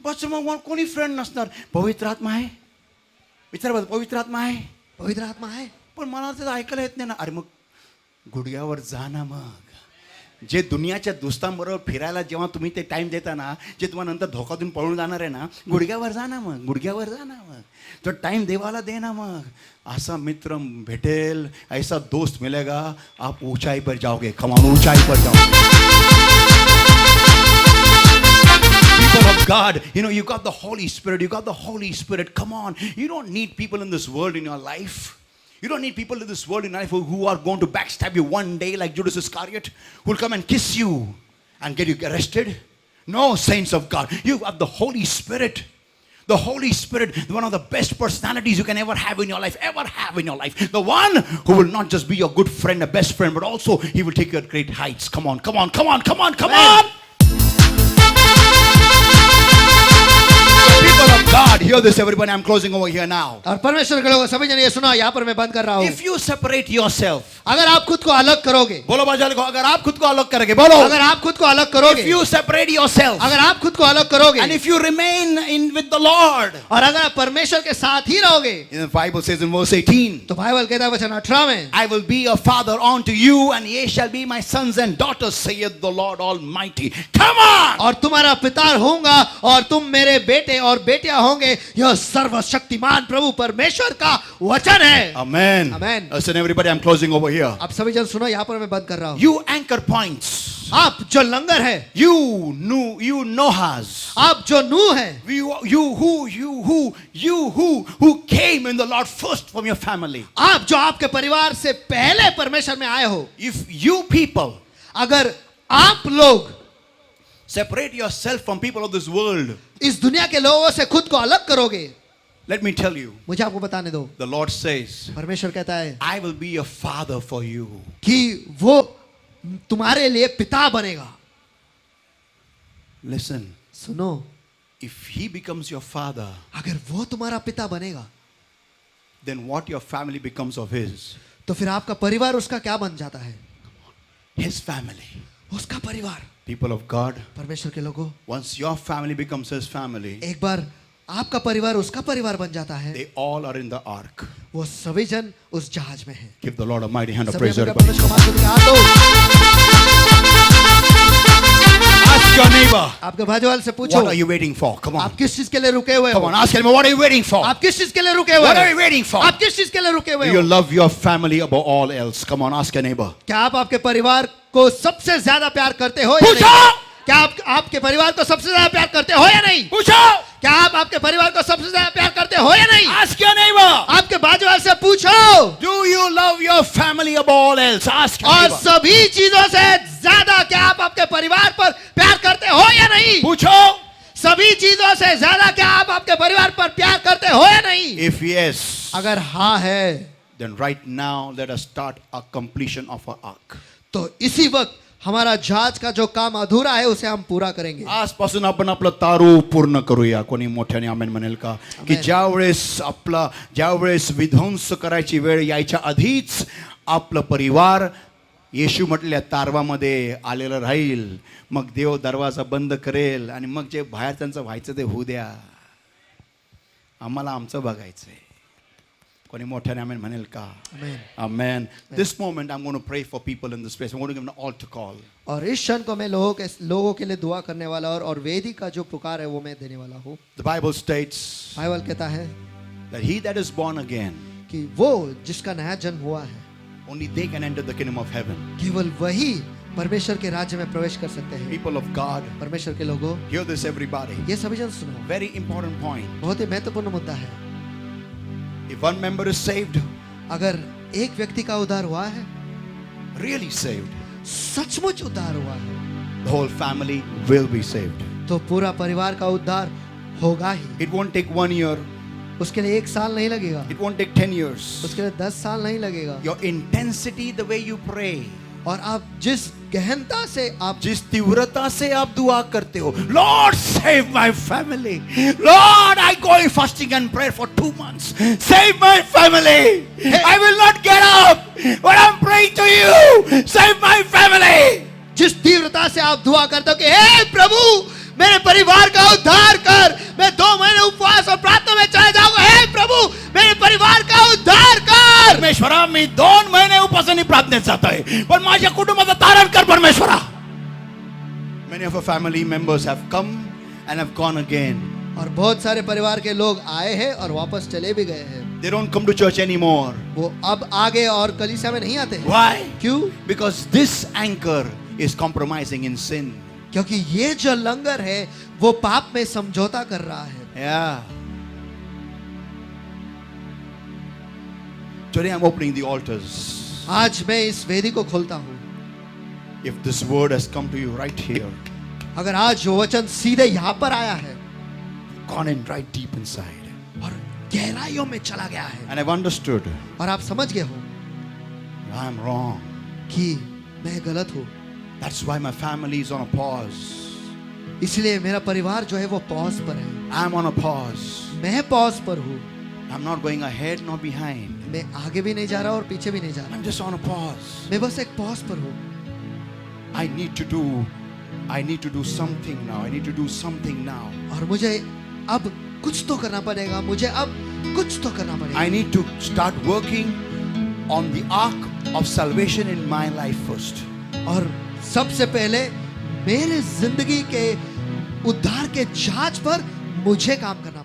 बस मग कोणी फ्रेंड नसणार. पवित्र आत्मा आहे, विचार बघ, पवित्र आत्मा आहे, पवित्र आत्मा है. पण मला ते ऐकायला येत नाही ना. अरे मग गुडघ्यावर जा ना, मग जे दुनियाच्या दोस्तांबरोबर फिरायला जेव्हा तुम्ही ते टाइम देता ना, जे तुम्हाला नंतर धोका देऊन पळून जाणार आहे ना, गुडघ्यावर जा ना मग, गुडघ्यावर जा ना मग, तो टाइम देवाला दे ना मग. ऐसा मित्र भेटेल, ऐसा दोस्त मिलेगा, आप ऊंचाई पर जाओगे. कम ऑन, ऊंचाई पर जाओगे. People of God, you got the Holy Spirit. You got the Holy Spirit. Come on. You don't need people in this world in your life. You don't need people in this world in life who are going to backstab you one day like Judas Iscariot, who will come and kiss you and get you arrested. No, saints of God. You have the Holy Spirit. The Holy Spirit, one of the best personalities you can ever have in your life. The one who will not just be your good friend, a best friend, but also he will take you at great heights. Come on, come on, come on, come on, come on. People of God, hear this everybody. I'm closing over here now. और परमेश्वर के लोगों सभी जन ये सुनो, यहाँ पर मैं बंद कर रहा हूँ. If you separate yourself, अगर आप खुद को अलग करोगे, बोलो बाजार को, अगर आप खुद को अलग करोगे, बोलो, अगर आप खुद को अलग करोगे, if you separate yourself, अगर आप खुद को अलग करोगे, and if you remain in with the Lord, और अगर आप परमेश्वर के साथ ही रहोगे, the Bible says in verse 18, तो बाइबल कहता है वचन 18 में, I will be a father unto you, and ye shall be my sons and daughters, saith the Lord Almighty. Come on! और तुम्हारा पिता होऊंगा और तुम मेरे बेटे और बेटियां होंगे. यह सर्वशक्तिमान प्रभु परमेश्वर का वचन है. Amen. Amen. Listen everybody, I'm closing over here. आप सभी जन सुनो, यहाँ पर मैं बंद कर रहा हूँ. You anchor points. आप जो लंगर है, You Noahs. आप जो नूह है, You who came in the Lord first from your family. आप जो आपके परिवार से पहले परमेश्वर में आए हो. If you people अगर आप लोग separate yourself from people of this world, इस दुनिया के लोगों से खुद को अलग करोगे, let me tell you, मुझे आपको बताने दो, the Lord says, परमेश्वर कहता है I will be a father for you. कि वो तुम्हारे लिए पिता बनेगा. Listen, सुनो, if he becomes your father, अगर वो तुम्हारा पिता बनेगा, then what your family becomes of his? तो फिर आपका परिवार उसका क्या बन जाता है? His family. उसका परिवार. People of God, परमेश्वर के लोगों, once your family becomes his family, एक बार आपका परिवार उसका परिवार बन जाता है, they all are in the ark. वो सभी जन उस जहाज में हैं. Give the Lord a mighty hand of सभी praise, मिलकर everybody. परमेश्वर को हाथ जोड़ के हाथ दो. Ask your neighbor, आपके भाईवाल से पूछो, what are you waiting for? Come on. आप किस चीज के लिए रुके हुए Come हो? on, ask him, what are you waiting for? आप किस चीज के लिए रुके हुए What are you हो? waiting for? आप किस चीज के लिए रुके हुए Do you हो? love your family above all else? Come on, ask your neighbor. क्या आप आपके परिवार को सबसे ज्यादा प्यार करते हो या पूछो! नहीं? क्या आप आपके परिवार को सबसे ज्यादा प्यार करते हो या नहीं? पूछो! क्या आप आपके परिवार को सबसे ज्यादा प्यार करते हो या नहीं? Ask your neighbor. आपके बाजूवाल से पूछो. Do you love your family above all else? Ask your और neighbor. सभी चीजों से ज्यादा क्या आप आपके परिवार पर प्यार करते हो या नहीं? पूछो! सभी चीजों से ज्यादा क्या आप आपके परिवार पर प्यार करते हो या नहीं? If yes, अगर हाँ है, then right now let us start a completion of our ark. तो इसी वक्त हमारा जहाज का जो काम अधूरा है उसे हम पूरा करेंगे. आजपासून आपण आपलं तारू पूर्ण करूया. कोणी मोठ्याने आमेन म्हणेल का? की Amen. ज्यावेळेस विध्वंस करायची वेळ यायच्या आधीच आपलं परिवार येशू म्हटल्या तारवामध्ये आलेलं राहील. मग देव दरवाजा बंद करेल आणि मग जे बाहेर त्यांचं व्हायचं ते होऊ द्या. आम्हाला आमचं बघायचंय. कोणी मोठ्याने आमेन म्हणेल का? Amen. Amen. This moment I'm going to pray for people in this place. I'm going to give an altar call. और इस क्षण को मैं लोगों के लिए दुआ करने वाला और वेदी का जो पुकार है वो मैं देने वाला हूँ. The Bible states बाइबल कहता है that he that is born again, कि वो जिसका नया जन्म हुआ है, only they can enter the kingdom of heaven. केवल वही परमेश्वर के राज्य में प्रवेश कर सकते हैं. People of God, परमेश्वर के लोगों, hear this everybody. ये सभी जन सुनो, Very important point. बहुत ही महत्वपूर्ण मुद्दा है. If one member is saved, अगर एक व्यक्ति का उद्धार हुआ है, really saved, सचमुच उद्धार हुआ है, the whole family will be saved. तो पूरा परिवार का उद्धार होगा ही. It won't take 1 year. उसके लिए 1 साल नहीं लगेगा, It won't take 10 years. उसके लिए 10 साल नहीं लगेगा. Your intensity, the way you pray, और आप जिस गहनता से आप जिस तीव्रता से आप दुआ करते हो, Lord save my family. Lord, I go in fasting and prayer for 2 months. Save my family. I will not get up, but I'm praying to you. Save my family. जिस तीव्रता से आप दुआ करते हो कि हे प्रभु मेरे परिवार का उद्धार कर, मैं 2 महीने उपवास और प्रार्थना में चले जाऊंगा, हे प्रभु मेरे परिवार का उद्धार कर. परमेश्वरा मी 2 महिने उपासनी प्रार्थनेत जातोय, पण माझ्या कुटुंबाचं तारण कर परमेश्वरा. Many of our family members have come and have gone again. और बहुत सारे परिवार के लोग आए हैं और वापस चले भी गए हैं. They don't come to church anymore. वो अब आगे और कलीसिया में नहीं आते हैं. Why? क्यों? Because this anchor is compromising in sin. क्योंकि ये जो लंगर है वो पाप में समझौता कर रहा है. Yeah. Today I'm opening the altars. आज मैं इस वेदी को खोलता हूँ. If this word has come to you right here, अगर आज वो वचन सीधे यहाँ पर आया है gone in right deep inside, और गहराइयों में चला गया है and I've understood और आप समझ गए हो I am wrong. कि मैं गलत हूँ, That's why my family is on a pause. इसलिए मेरा परिवार जो है वो पॉज पर है. I'm on a pause. मैं पॉज पर हूँ. I'm not going ahead nor behind. मैं आगे भी नहीं जा रहा और पीछे भी नहीं जा रहा. I'm just on a pause. मैं बस एक पॉज पर हूँ. I need to do something now. I need to do something now. और मुझे अब कुछ तो करना पड़ेगा. मुझे अब कुछ तो करना पड़ेगा. I need to start working on the ark of salvation in my life first. और सबसे पहले मेरे जिंदगी के उद्धार के जहाज पर मुझे काम करना